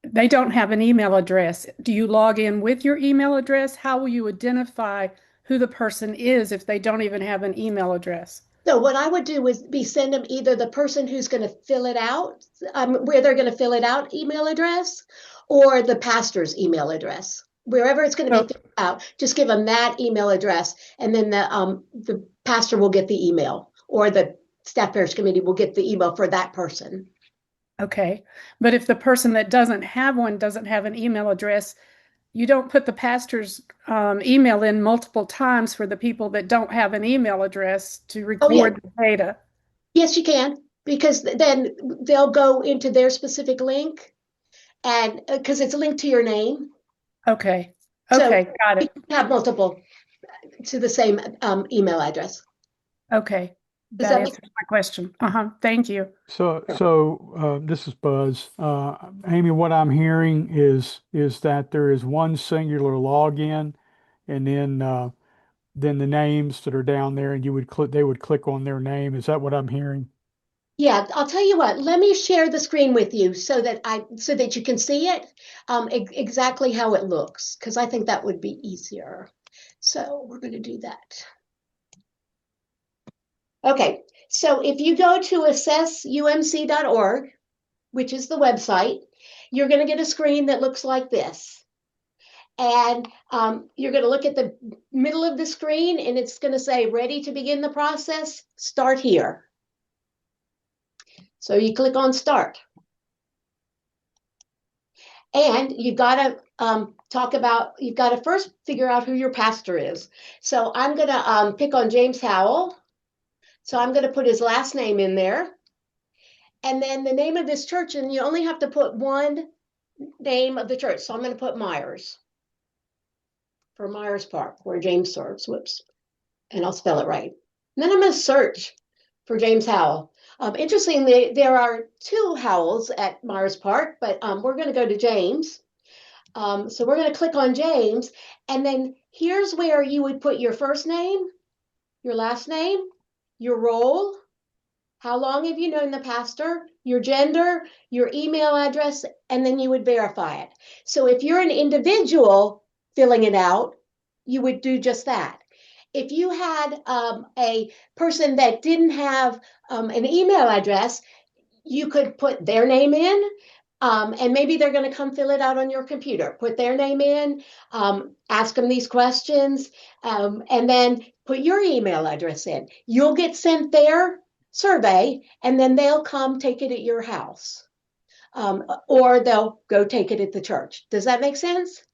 they don't have an email address. Do you log in with your email address? How will you identify who the person is if they don't even have an email address? So what I would do is send them either the person who's going to fill it out, where they're going to fill it out email address, or the pastor's email address. Wherever it's going to be filled out, just give them that email address, and then the pastor will get the email, or the staff parish committee will get the email for that person. Okay. But if the person that doesn't have one doesn't have an email address, you don't put the pastor's email in multiple times for the people that don't have an email address to record the data. Yes, you can, because then they'll go into their specific link, and because it's linked to your name. Okay. Okay, so got it. You have multiple to the same email address. Okay. Does That that answers my question. Thank you. So this is Buzz. Amy, what I'm hearing is that there is one singular login, and then the names that are down there, and they would click on their name. Is that what I'm hearing? Yeah, I'll tell you what. Let me share the screen with you so that you can see it exactly how it looks, because I think that would be easier. So we're going to do that. Okay, so if you go to AssessUMC.org, which is the website, you're going to get a screen that looks like this. And you're going to look at the middle of the screen, and it's going to say, ready to begin the process, start here. So you click on start. And you've got to you've got to first figure out who your pastor is. So I'm going to pick on James Howell. So I'm going to put his last name in there. And then the name of this church, and you only have to put one name of the church. So I'm going to put Myers for Myers Park, where James serves. Whoops. And I'll spell it right. And then I'm going to search for James Howell. Interestingly, there are 2 Howells at Myers Park, but we're going to go to James. So we're going to click on James, and then here's where you would put your first name, your last name, your role, how long have you known the pastor, your gender, your email address, and then you would verify it. So if you're an individual filling it out, you would do just that. If you had a person that didn't have an email address, you could put their name in, and maybe they're going to come fill it out on your computer. Put their name in, ask them these questions, and then put your email address in. You'll get sent their survey, and then they'll come take it at your house, or they'll go take it at the church. Does that make sense?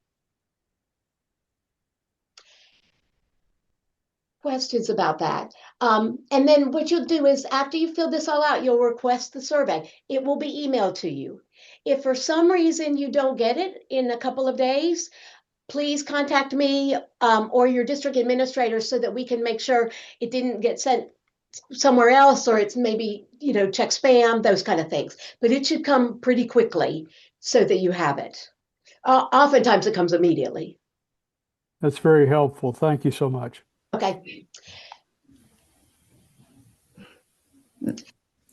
Questions about that. And then what you'll do is, after you fill this all out, you'll request the survey. It will be emailed to you. If for some reason you don't get it in a couple of days, please contact me or your district administrator so that we can make sure it didn't get sent somewhere else, or it's maybe, check spam, those kind of things. But it should come pretty quickly so that you have it. Oftentimes it comes immediately. That's very helpful. Thank you so much. Okay.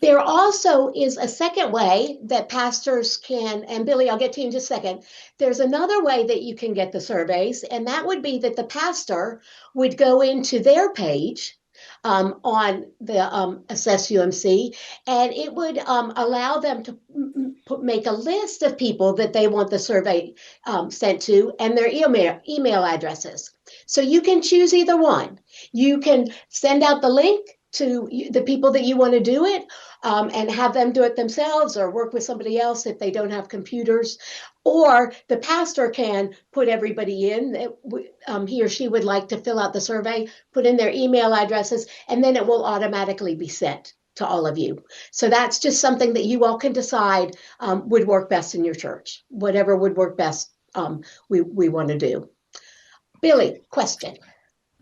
There also is a second way that pastors can, and Billy, I'll get to you in just a second. There's another way that you can get the surveys, and that would be that the pastor would go into their page on the AssessUMC, and it would allow them to make a list of people that they want the survey sent to and their email addresses. So you can choose either one. You can send out the link to the people that you want to do it, and have them do it themselves or work with somebody else if they don't have computers. Or the pastor can put everybody in that he or she would like to fill out the survey, put in their email addresses, and then it will automatically be sent to all of you. So that's just something that you all can decide would work best in your church. Whatever would work best, we want to do. Billy, question.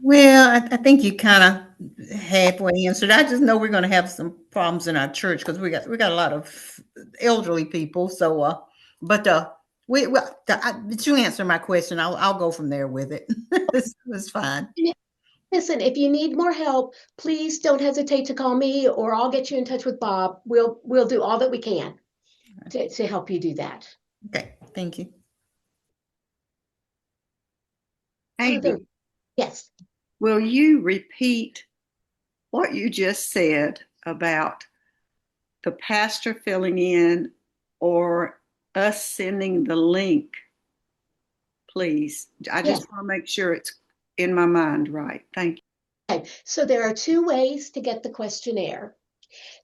Well, I think you kind of halfway answered. I just know we're going to have some problems in our church because we got a lot of elderly people. So, but you answer my question. I'll go from there with it. It's fine. Listen, if you need more help, please don't hesitate to call me, or I'll get you in touch with Bob. We'll do all that we can to help you do that. Okay, thank you. Amy, yes. Will you repeat what you just said about the pastor filling in or us sending the link, please? I just want to make sure it's in my mind right. Thank you. Okay, so there are two ways to get the questionnaire.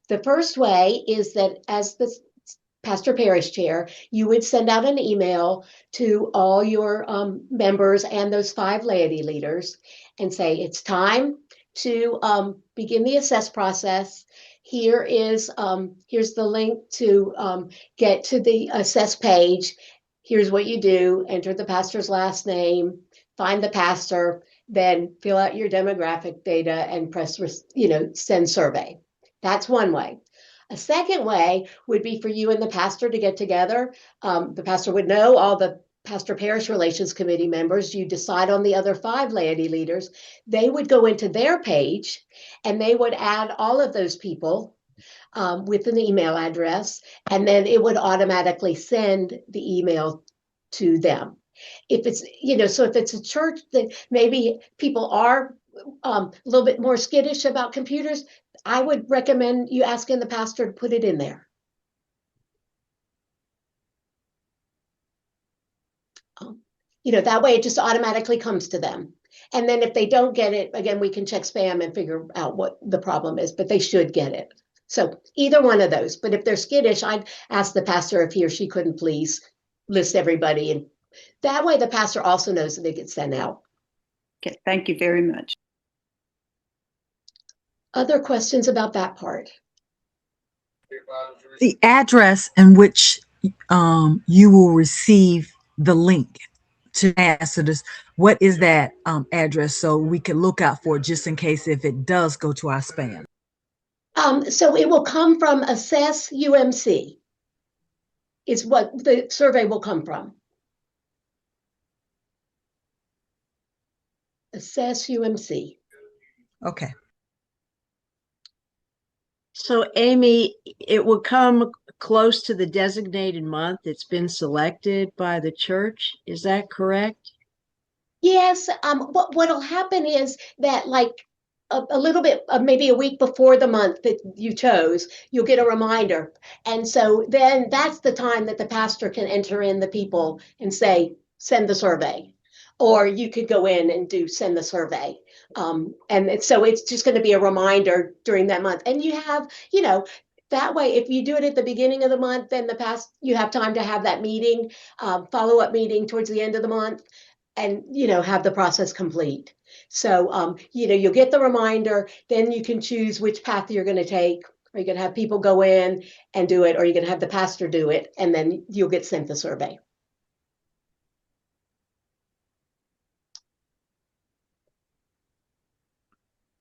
The first way is that as the Pastor-Parish chair, you would send out an email to all your members and those 5 laity leaders and say, it's time to begin the assess process. Here's the link to get to the assess page. Here's what you do. Enter the pastor's last name, find the pastor, then fill out your demographic data and press, send survey. That's one way. A second way would be for you and the pastor to get together. The pastor would know all the Pastor-Parish Relations Committee members. You decide on the other 5 laity leaders. They would go into their page and they would add all of those people with an email address, and then it would automatically send the email to them. If it's, so if it's a church that maybe people are a little bit more skittish about computers, I would recommend you asking the pastor to put it in there. That way it just automatically comes to them. And then if they don't get it, again, we can check spam and figure out what the problem is, but they should get it. So either one of those. But if they're skittish, I'd ask the pastor if he or she couldn't please list everybody. And that way the pastor also knows that it gets sent out. Okay, thank you very much. Other questions about that part? The address in which you will receive the link to answer this, what is that address, so we can look out for it just in case if it does go to our spam? So it will come from AssessUMC is what the survey will come from. AssessUMC. Okay. So Amy, it will come close to the designated month it's been selected by the church. Is that correct? Yes. What'll happen is that, like, a little bit, maybe a week before the month that you chose, you'll get a reminder. And so then that's the time that the pastor can enter in the people and say, send the survey. Or you could go in and send the survey. And so it's just going to be a reminder during that month. And you have, that way, if you do it at the beginning of the month, then you have time to have that meeting, follow-up meeting towards the end of the month, and, have the process complete. So, you'll get the reminder, then you can choose which path you're going to take. Are you going to have people go in and do it, or are you going to have the pastor do it, and then you'll get sent the survey.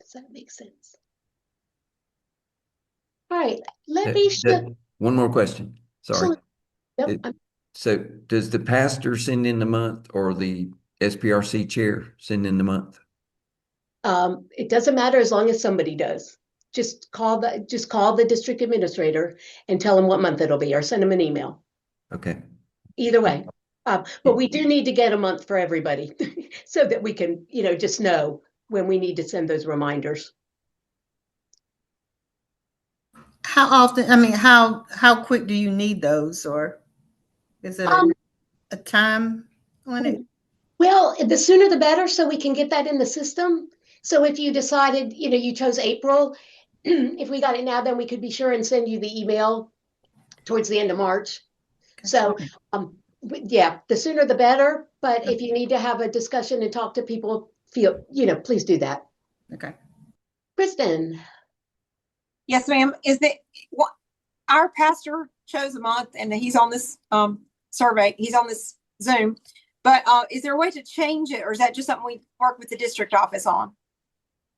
Does that make sense? All right, let me show. One more question. Sorry. Nope. So does the pastor send in the month, or the SPRC chair send in the month? It doesn't matter as long as somebody does. Just call the district administrator and tell them what month it'll be, or send them an email. Okay. Either way. But we do need to get a month for everybody so that we can, just know when we need to send those reminders. how often, I mean, how quick do you need those, or is it a time on it? Well, the sooner the better, so we can get that in the system. So if you decided, you chose April, if we got it now, then we could be sure and send you the email towards the end of March. So, yeah, the sooner the better. But if you need to have a discussion and talk to people, please do that. Okay. Kristen. Yes, ma'am. Our pastor chose a month, and he's on this survey. He's on this Zoom. But is there a way to change it, or is that just something we work with the district office on?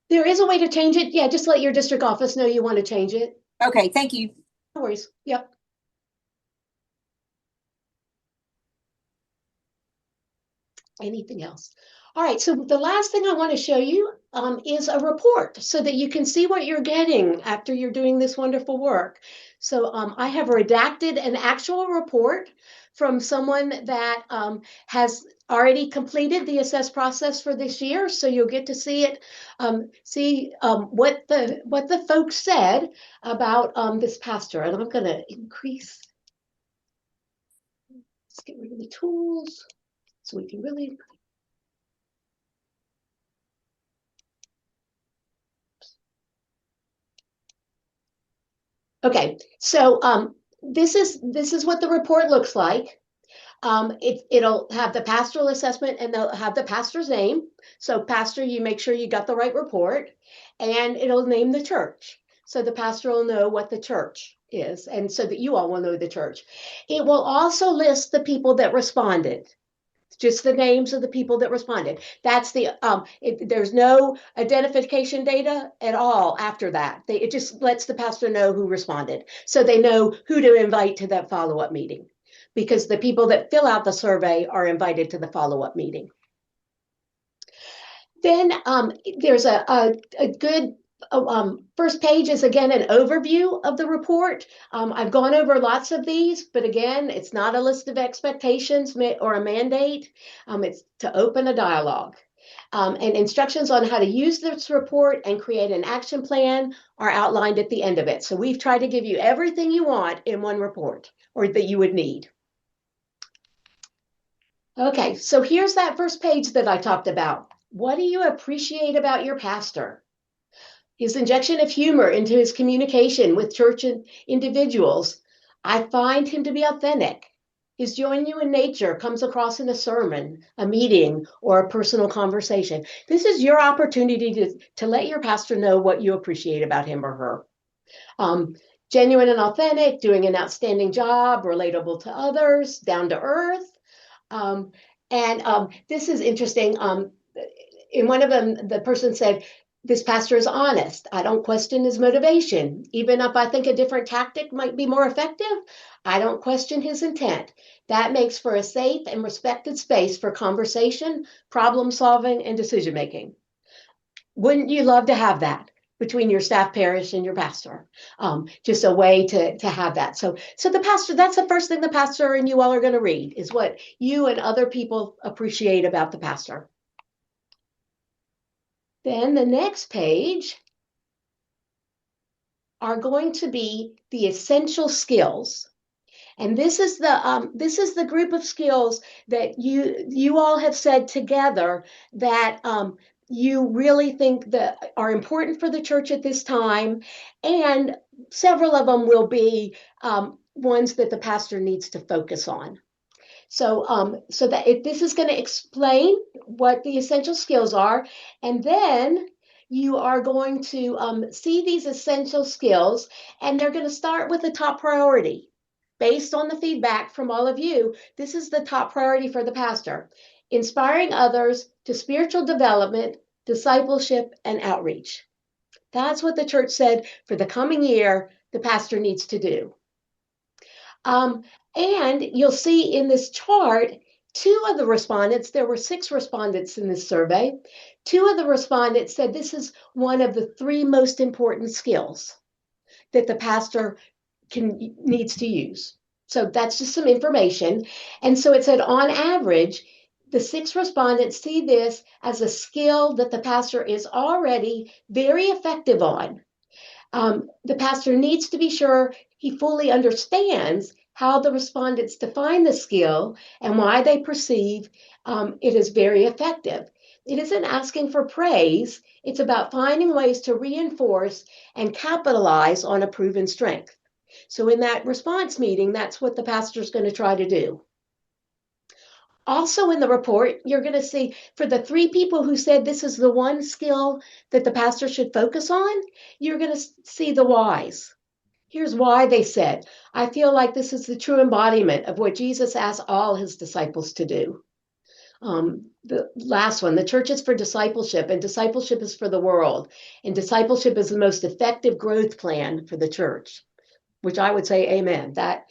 There is a way to change it. Yeah, just let your district office know you want to change it. Okay, thank you. No worries. Yep. Anything else? All right, so the last thing I want to show you is a report so that you can see what you're getting after you're doing this wonderful work. So I have redacted an actual report from someone that has already completed the assess process for this year. So you'll get to see it, what the folks said about this pastor. And I'm going to increase. Let's get rid of the tools so we can really. Okay, so this is what the report looks like. It'll have the pastoral assessment and they'll have the pastor's name. So pastor, you make sure you got the right report, and it'll name the church. So the pastor will know what the church is, and so that you all will know the church. It will also list the people that responded. Just the names of the people that responded. That's there's no identification data at all after that. It just lets the pastor know who responded. So they know who to invite to that follow-up meeting, because the people that fill out the survey are invited to the follow-up meeting. Then there's a good first page is, again, an overview of the report. I've gone over lots of these, but again, it's not a list of expectations or a mandate. It's to open a dialogue. And instructions on how to use this report and create an action plan are outlined at the end of it. So we've tried to give you everything you want in one report, or that you would need. Okay, so here's that first page that I talked about. What do you appreciate about your pastor? His injection of humor into his communication with church and individuals. I find him to be authentic. His genuine nature comes across in a sermon, a meeting, or a personal conversation. This is your opportunity to let your pastor know what you appreciate about him or her. Genuine and authentic, doing an outstanding job, relatable to others, down to earth. This is interesting. In one of them, the person said, this pastor is honest. I don't question his motivation. Even if I think a different tactic might be more effective, I don't question his intent. That makes for a safe and respected space for conversation, problem solving, and decision making. Wouldn't you love to have that between your staff parish and your pastor? Just a way to have that. So the pastor, that's the first thing the pastor and you all are going to read, is what you and other people appreciate about the pastor. Then the next page are going to be the essential skills. And this is the group of skills that you all have said together that you really think that are important for the church at this time. And several of them will be ones that the pastor needs to focus on. So this is going to explain what the essential skills are, and then you are going to see these essential skills, and they're going to start with the top priority. Based on the feedback from all of you, this is the top priority for the pastor: inspiring others to spiritual development, discipleship, and outreach. That's what the church said for the coming year the pastor needs to do. And you'll see in this chart, 2 of the respondents, there were 6 respondents in this survey, 2 of the respondents said this is one of the 3 most important skills that the pastor needs to use. So that's just some information. And so it said on average, the 6 respondents see this as a skill that the pastor is already very effective on. The pastor needs to be sure he fully understands how the respondents define the skill and why they perceive it is very effective. It isn't asking for praise, it's about finding ways to reinforce and capitalize on a proven strength. So in that response meeting, that's what the pastor is going to try to do. Also in the report, you're going to see for the 3 people who said this is the one skill that the pastor should focus on, you're going to see the whys. Here's why they said, I feel like this is the true embodiment of what Jesus asked all his disciples to do. The last one, the church is for discipleship, and discipleship is for the world. And discipleship is the most effective growth plan for the church, which I would say, amen. That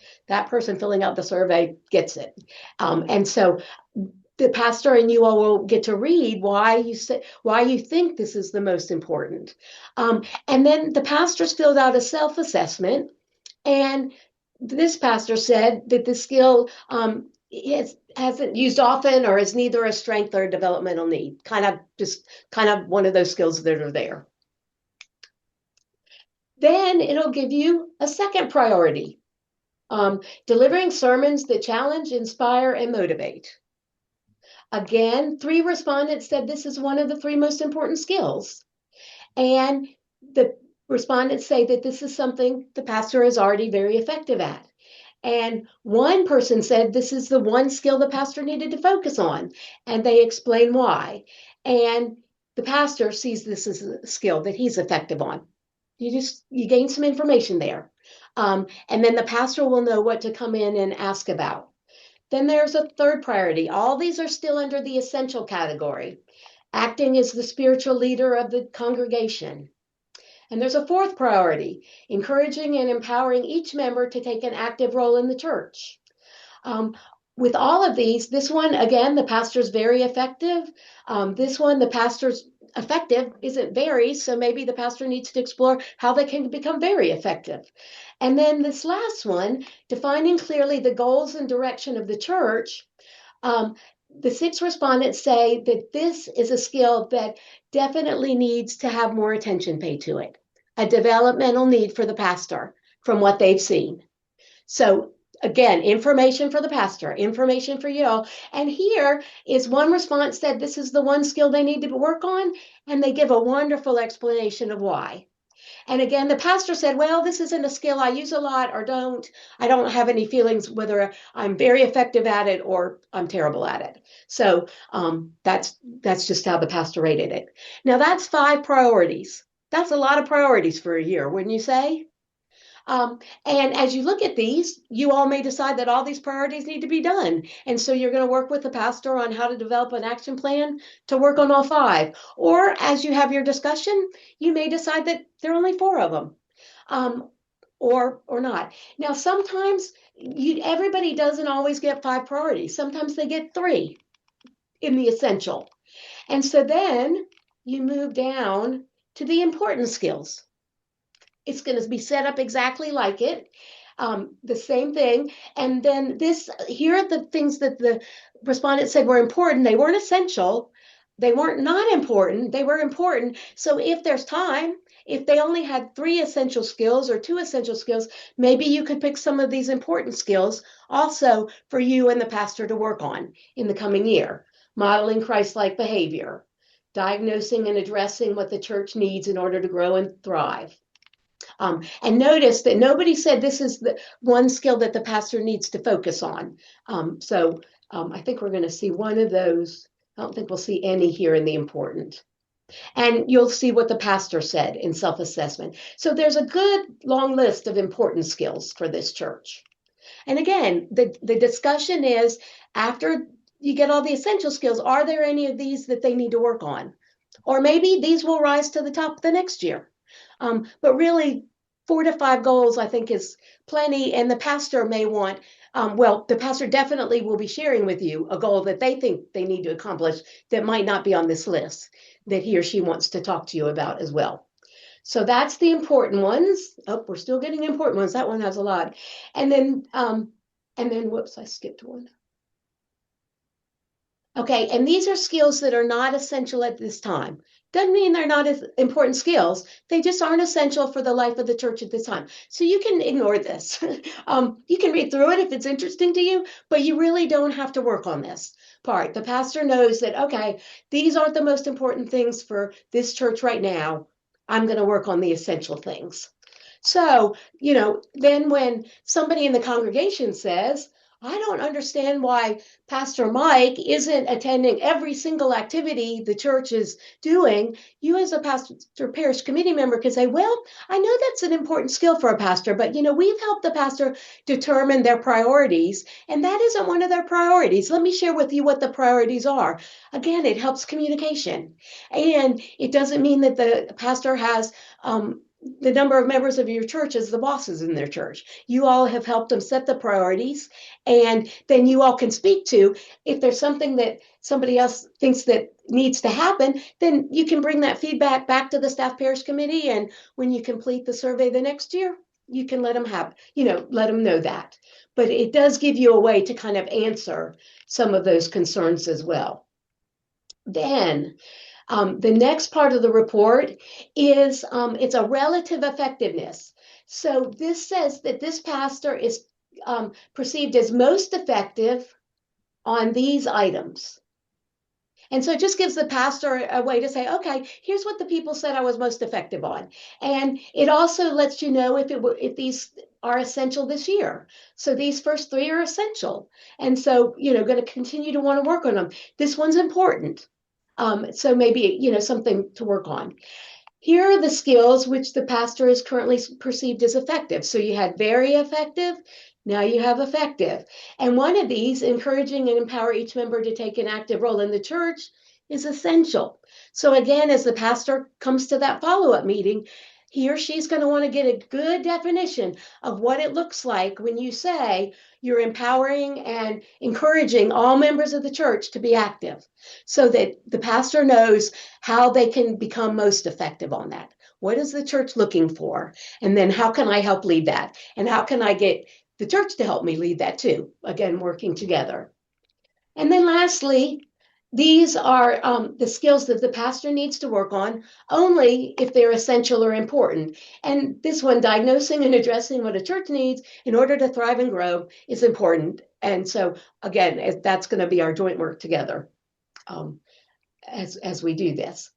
person filling out the survey gets it. And so the pastor and you all will get to read why you think this is the most important. And then the pastors filled out a self-assessment, and this pastor said that the skill hasn't used often or is neither a strength or a developmental need. Kind of one of those skills that are there. Then it'll give you a second priority, delivering sermons that challenge, inspire, and motivate. Again, 3 respondents said this is one of the 3 most important skills. And the respondents say that this is something the pastor is already very effective at. And one person said this is the one skill the pastor needed to focus on, and they explain why. And the pastor sees this as a skill that he's effective on. You gain some information there. And then the pastor will know what to come in and ask about. Then there's a third priority. All these are still under the essential category, acting as the spiritual leader of the congregation. And there's a fourth priority, encouraging and empowering each member to take an active role in the church. With all of these, this one, again, the pastor's very effective. This one, the pastor's effective isn't very, so maybe the pastor needs to explore how they can become very effective. And then this last one, defining clearly the goals and direction of the church. The 6 respondents say that this is a skill that definitely needs to have more attention paid to it, a developmental need for the pastor from what they've seen. So again, information for the pastor, information for you all. And here is one response said this is the one skill they need to work on, and they give a wonderful explanation of why. And again, the pastor said, well, this isn't a skill I use a lot or don't. I don't have any feelings whether I'm very effective at it or I'm terrible at it. So that's just how the pastor rated it. Now that's 5 priorities. That's a lot of priorities for a year, wouldn't you say? And as you look at these, you all may decide that all these priorities need to be done. And so you're going to work with the pastor on how to develop an action plan to work on all 5. Or as you have your discussion, you may decide that there are only 4 of them, or not. Now, sometimes everybody doesn't always get 5 priorities. Sometimes they get 3 in the essential. And so then you move down to the important skills. It's going to be set up exactly like it, the same thing. And then here are the things that the respondents said were important. They weren't essential. They weren't not important. They were important. So if there's time, if they only had 3 essential skills or 2 essential skills, maybe you could pick some of these important skills also for you and the pastor to work on in the coming year. Modeling Christ-like behavior, diagnosing and addressing what the church needs in order to grow and thrive. And notice that nobody said this is the one skill that the pastor needs to focus on. So I think we're going to see one of those. I don't think we'll see any here in the important. And you'll see what the pastor said in self-assessment. So there's a good long list of important skills for this church. And again, the discussion is after you get all the essential skills, are there any of these that they need to work on? Or maybe these will rise to the top the next year. But really, 4 to 5 goals, I think, is plenty. And the pastor may want, the pastor definitely will be sharing with you a goal that they think they need to accomplish that might not be on this list that he or she wants to talk to you about as well. So that's the important ones. Oh, we're still getting important ones. That one has a lot. And then, whoops, I skipped one. Okay, and these are skills that are not essential at this time. Doesn't mean they're not as important skills. They just aren't essential for the life of the church at this time. So you can ignore this. You can read through it if it's interesting to you, but you really don't have to work on this part. The pastor knows that, okay, these aren't the most important things for this church right now. I'm going to work on the essential things. So, then when somebody in the congregation says, I don't understand why Pastor Mike isn't attending every single activity the church is doing, you as a pastor-parish committee member can say, well, I know that's an important skill for a pastor, but we've helped the pastor determine their priorities, and that isn't one of their priorities. Let me share with you what the priorities are. Again, it helps communication, and it doesn't mean that the pastor has the number of members of your church as the bosses in their church. You all have helped them set the priorities, and then you all can speak to if there's something that somebody else thinks that needs to happen, then you can bring that feedback back to the staff parish committee, and when you complete the survey the next year, you can let them let them know that. But it does give you a way to kind of answer some of those concerns as well. Then the next part of the report is it's a relative effectiveness. So this says that this pastor is perceived as most effective on these items. And so it just gives the pastor a way to say, okay, here's what the people said I was most effective on. And it also lets you know if these are essential this year. So these first three are essential. And so, going to continue to want to work on them. This one's important. So maybe, something to work on. Here are the skills which the pastor is currently perceived as effective. So you had very effective, now you have effective. And one of these, encouraging and empower each member to take an active role in the church, is essential. So again, as the pastor comes to that follow-up meeting, he or she's going to want to get a good definition of what it looks like when you say you're empowering and encouraging all members of the church to be active, so that the pastor knows how they can become most effective on that. What is the church looking for? And then how can I help lead that? And how can I get the church to help me lead that too? Again, working together. And then lastly, these are the skills that the pastor needs to work on only if they're essential or important. And this one, diagnosing and addressing what a church needs in order to thrive and grow, is important. And so, again, that's going to be our joint work together as we do this.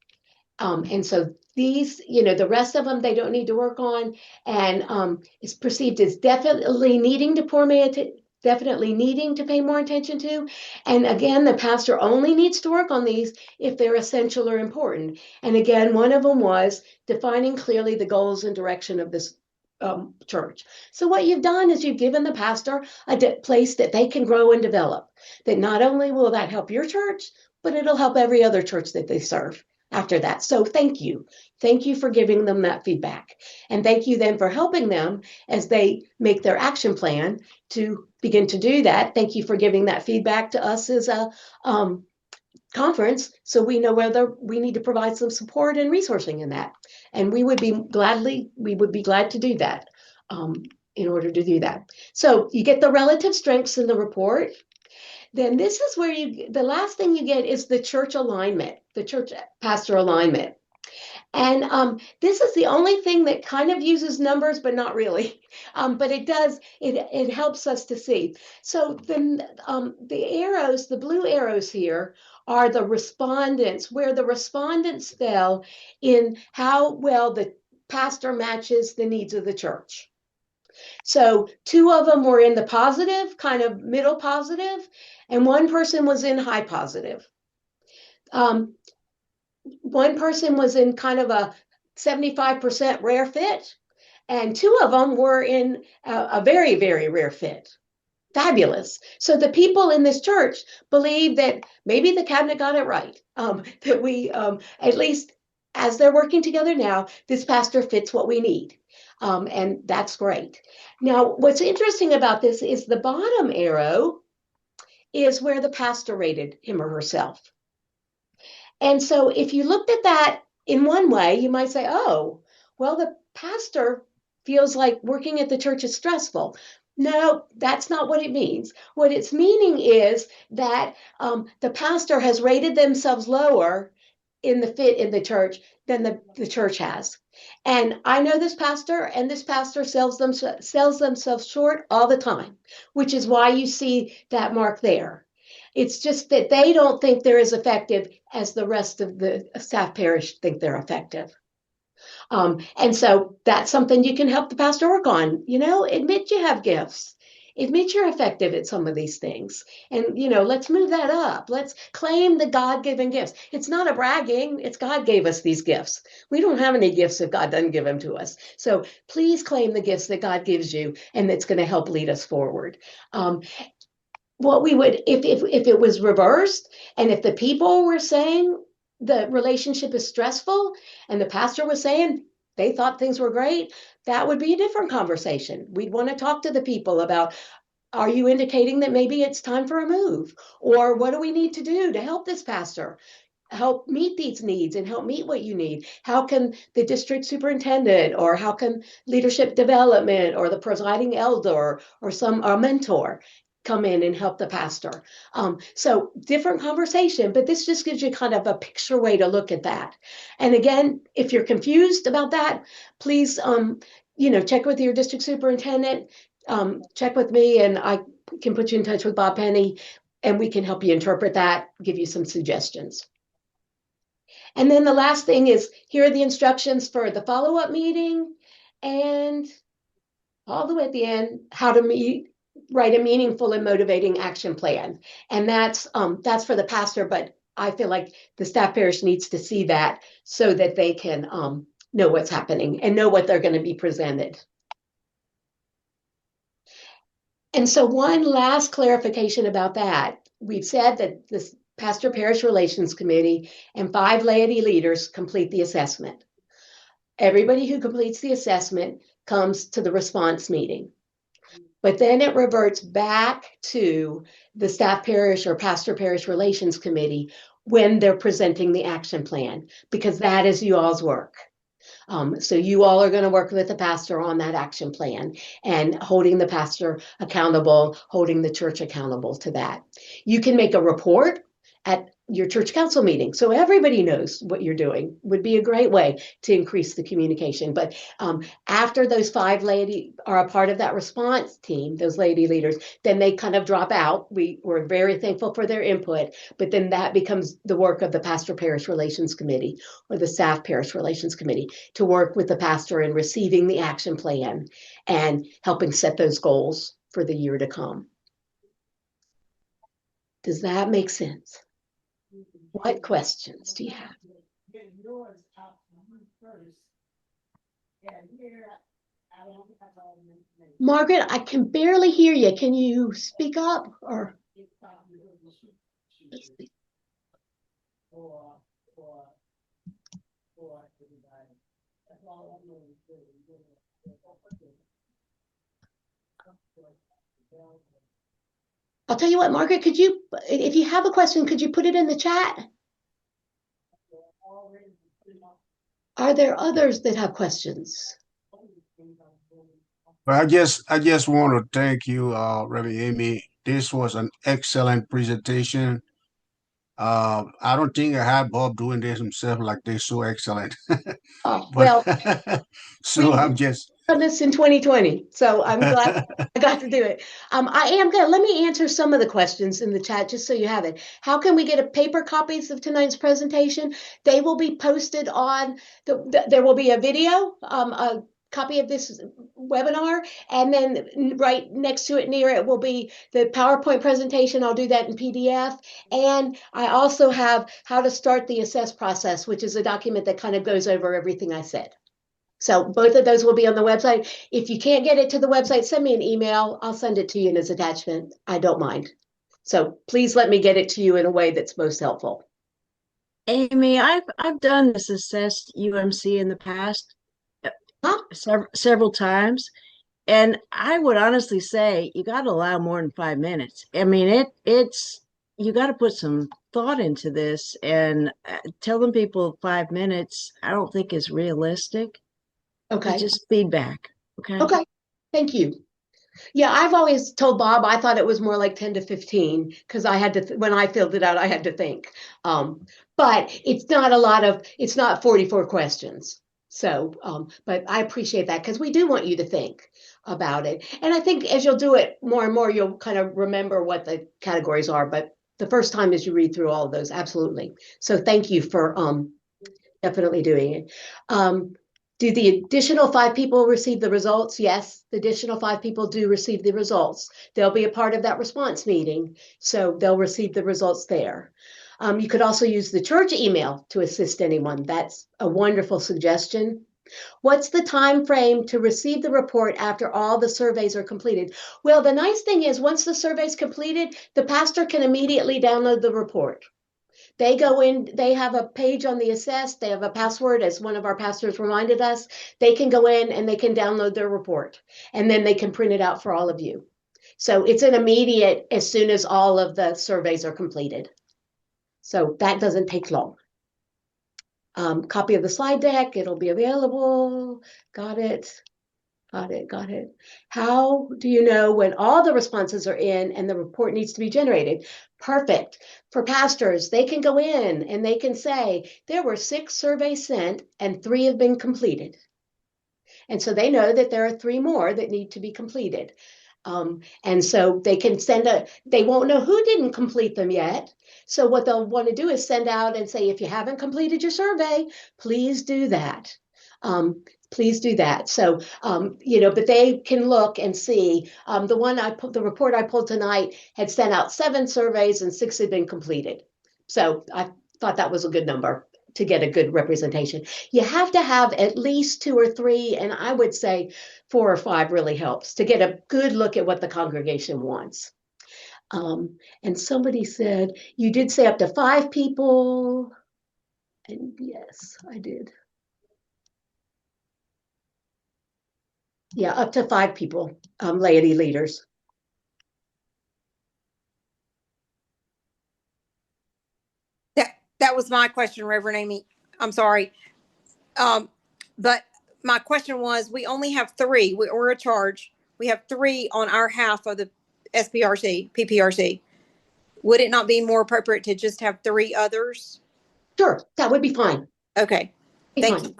And so these, the rest of them, they don't need to work on, and is perceived as definitely needing to pay more attention to. And again, the pastor only needs to work on these if they're essential or important. And again, one of them was defining clearly the goals and direction of this church. So what you've done is you've given the pastor a place that they can grow and develop, that not only will that help your church, but it'll help every other church that they serve after that. So thank you. Thank you for giving them that feedback. And thank you then for helping them as they make their action plan to begin to do that. Thank you for giving that feedback to us as a conference, so we know whether we need to provide some support and resourcing in that. And we would be glad to do that in order to do that. So you get the relative strengths in the report. Then this is where the last thing you get is the church alignment, the church pastor alignment. And this is the only thing that kind of uses numbers, but not really. But it helps us to see. So the arrows, the blue arrows here, are the respondents, where the respondents fell in how well the pastor matches the needs of the church. So 2 of them were in the positive, kind of middle positive, and 1 person was in high positive. 1 person was in kind of a 75% rare fit, and 2 of them were in a very, very rare fit. Fabulous. So the people in this church believe that maybe the cabinet got it right, that we, at least as they're working together now, this pastor fits what we need. And that's great. Now, what's interesting about this is the bottom arrow is where the pastor rated him or herself. And so if you looked at that in one way, you might say, oh, well, the pastor feels like working at the church is stressful. No, that's not what it means. What it's meaning is that the pastor has rated themselves lower in the fit in the church than the church has. And I know this pastor, and this pastor sells themselves short all the time, which is why you see that mark there. It's just that they don't think they're as effective as the rest of the staff parish think they're effective. And so that's something you can help the pastor work on. Admit you have gifts. Admit you're effective at some of these things. And, let's move that up. Let's claim the God-given gifts. It's not a bragging. It's God gave us these gifts. We don't have any gifts if God doesn't give them to us. So please claim the gifts that God gives you and that's going to help lead us forward. What we would, if it was reversed, and if the people were saying the relationship is stressful and the pastor was saying they thought things were great, that would be a different conversation. We'd want to talk to the people about, are you indicating that maybe it's time for a move? Or what do we need to do to help this pastor help meet these needs and help meet what you need? How can the district superintendent, or how can leadership development, or the presiding elder, or a mentor come in and help the pastor? So different conversation, but this just gives you kind of a picture way to look at that. And again, if you're confused about that, please, check with your district superintendent, check with me, and I can put you in touch with Bob Penny, and we can help you interpret that, give you some suggestions. And then the last thing is, here are the instructions for the follow-up meeting, and all the way at the end, how to write a meaningful and motivating action plan. And that's for the pastor, but I feel like the staff parish needs to see that so that they can know what's happening and know what they're going to be presented. And so one last clarification about that. We've said that this Pastor-Parish Relations Committee and 5 laity leaders complete the assessment. Everybody who completes the assessment comes to the response meeting. But then it reverts back to the Staff Parish or Pastor-Parish Relations Committee when they're presenting the action plan, because that is you all's work. So you all are going to work with the pastor on that action plan and holding the pastor accountable, holding the church accountable to that. You can make a report at your church council meeting so everybody knows what you're doing. Would be a great way to increase the communication. But after those 5 laity are a part of that response team, those laity leaders, then they kind of drop out. We're very thankful for their input, but then that becomes the work of the Pastor-Parish Relations Committee or the Staff Parish Relations Committee to work with the pastor in receiving the action plan and helping set those goals for the year to come. Does that make sense? What questions do you have? Margaret, I can barely hear you. Can you speak up? Or let's see. I'll tell you what, Margaret, if you have a question, could you put it in the chat? Are there others that have questions? But I just want to thank you, Reverend Amy. This was an excellent presentation. I don't think I had Bob doing this himself like this, so excellent. Oh, well, so I'm just done this in 2020, so I'm glad I got to do it. I am good. Let me answer some of the questions in the chat just so you have it. How can we get paper copies of tonight's presentation? They will be posted on there will be a video, a copy of this webinar, and then right next to it, near it, will be the PowerPoint presentation. I'll do that in PDF. And I also have how to start the assess process, which is a document that kind of goes over everything I said. So both of those will be on the website. If you can't get it to the website, send me an email. I'll send it to you in as attachment. I don't mind. So please let me get it to you in a way that's most helpful. Amy, I've done this AssessUMC in the past, several times, and I would honestly say you got to allow more than 5 minutes. I mean, it's you got to put some thought into this, and telling people 5 minutes, I don't think is realistic. Okay. It's just feedback. Okay. Thank you. Yeah, I've always told Bob I thought it was more like 10 to 15 because I had to, when I filled it out, I had to think. But it's not a lot of, it's not 44 questions. So, but I appreciate that because we do want you to think about it. And I think as you'll do it more and more, you'll kind of remember what the categories are. But the first time as you read through all of those, absolutely. So thank you for definitely doing it. Do the additional 5 people receive the results? Yes, the additional 5 people do receive the results. They'll be a part of that response meeting, so they'll receive the results there. You could also use the church email to assist anyone. That's a wonderful suggestion. What's the time frame to receive the report after all the surveys are completed? Well, the nice thing is once the survey is completed, the pastor can immediately download the report. They go in, they have a page on the Assess, they have a password, as one of our pastors reminded us. They can go in and they can download their report, and then they can print it out for all of you. So it's an immediate as soon as all of the surveys are completed. So that doesn't take long. Copy of the slide deck, it'll be available. Got it. Got it. How do you know when all the responses are in and the report needs to be generated? Perfect. For pastors, they can go in and they can say, there were 6 surveys sent and 3 have been completed. And so they know that there are 3 more that need to be completed. And so they can they won't know who didn't complete them yet. So what they'll want to do is send out and say, if you haven't completed your survey, please do that. Please do that. So, but they can look and see. The report I pulled tonight had sent out 7 surveys and 6 had been completed. So I thought that was a good number to get a good representation. You have to have at least 2 or 3, and I would say 4 or 5 really helps to get a good look at what the congregation wants. And somebody said, you did say up to 5 people. And yes, I did. Yeah, up to 5 people, laity leaders. That was my question, Reverend Amy. I'm sorry. But my question was, we only have 3. We're a charge. We have 3 on our half of the PPRC. Would it not be more appropriate to just have 3 others? Sure, that would be fine. Okay, thank you.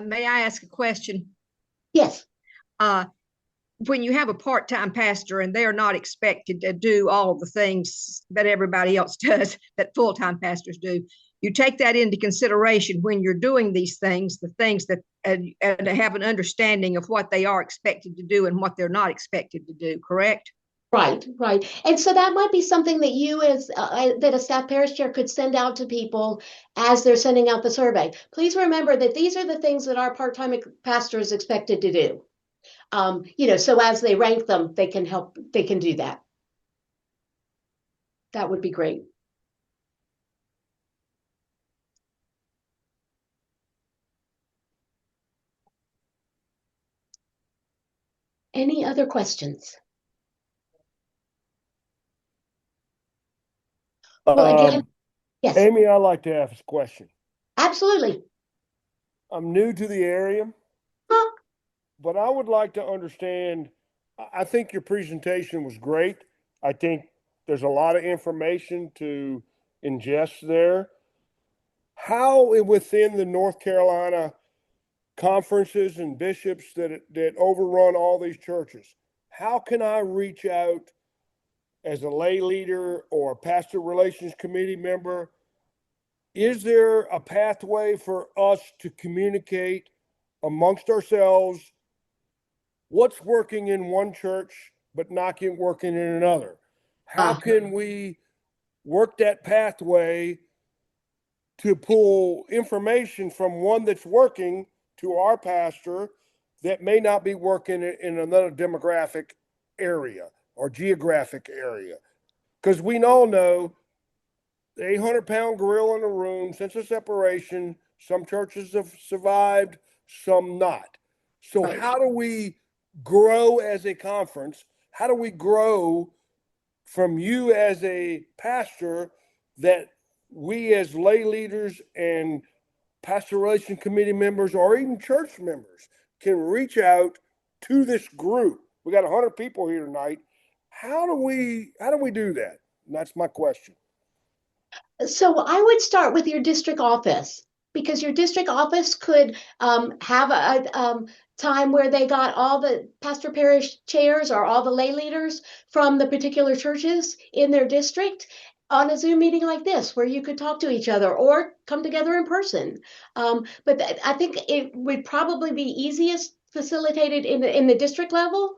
May I ask a question? Yes. When you have a part-time pastor and they are not expected to do all the things that everybody else does that full-time pastors do, you take that into consideration when you're doing these things, the things that and have an understanding of what they are expected to do and what they're not expected to do, correct? Right. And so that might be something that you as that a staff parish chair could send out to people as they're sending out the survey. Please remember that these are the things that our part-time pastor is expected to do. So as they rank them, they can do that. That would be great. Any other questions? Well, again, yes. Amy, I'd like to ask a question. Absolutely. I'm new to the area, but I would like to understand. I think your presentation was great. I think there's a lot of information to ingest there. How within the North Carolina conferences and bishops that overrun all these churches, how can I reach out as a lay leader or a pastor relations committee member? Is there a pathway for us to communicate amongst ourselves what's working in one church but not working in another? How can we work that pathway to pull information from one that's working to our pastor that may not be working in another demographic area or geographic area? Because we all know the 800-pound gorilla in the room, sense of separation. Some churches have survived, some not. So how do we grow as a conference? How do we grow from you as a pastor that we as lay leaders and pastor relation committee members or even church members can reach out to this group? We got 100 people here tonight. How do we do that? And that's my question. So I would start with your district office, because your district office could have a time where they got all the pastor-parish chairs or all the lay leaders from the particular churches in their district on a Zoom meeting like this, where you could talk to each other or come together in person. But I think it would probably be easiest facilitated in the district level.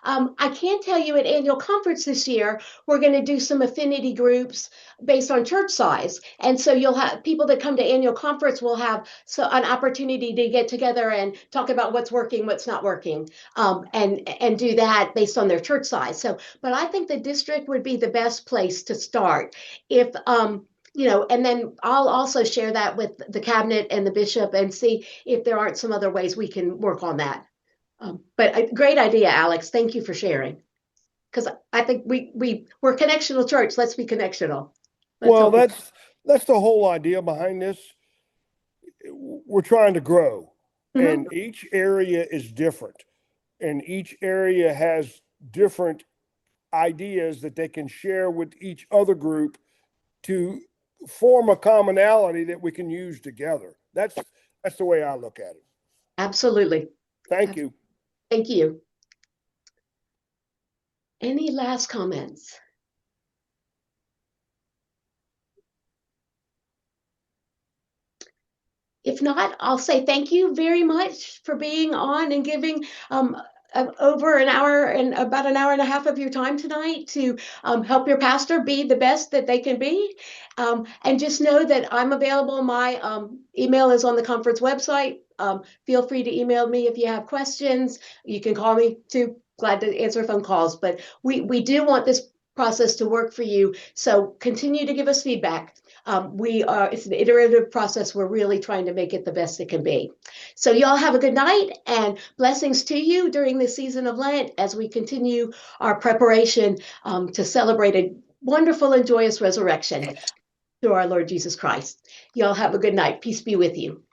I can tell you at annual conference this year, we're going to do some affinity groups based on church size. And so you'll have people that come to annual conference will have an opportunity to get together and talk about what's working, what's not working, and do that based on their church size. So, but I think the district would be the best place to start. If and then I'll also share that with the cabinet and the bishop and see if there aren't some other ways we can work on that. But a great idea, Alex. Thank you for sharing. Because I think we're connectional church. Let's be connectional. Well, that's the whole idea behind this. We're trying to grow, and each area is different, and each area has different ideas that they can share with each other group to form a commonality that we can use together. That's the way I look at it. Absolutely. Thank you. Thank you. Any last comments? If not, I'll say thank you very much for being on and giving over an hour and about an hour and a half of your time tonight to help your pastor be the best that they can be. And just know that I'm available. My email is on the conference website. Feel free to email me if you have questions. You can call me too. Glad to answer phone calls. But we do want this process to work for you. So continue to give us feedback. It's an iterative process. We're really trying to make it the best it can be. So y'all have a good night and blessings to you during this season of Lent as we continue our preparation to celebrate a wonderful and joyous resurrection through our Lord Jesus Christ. Y'all have a good night. Peace be with you.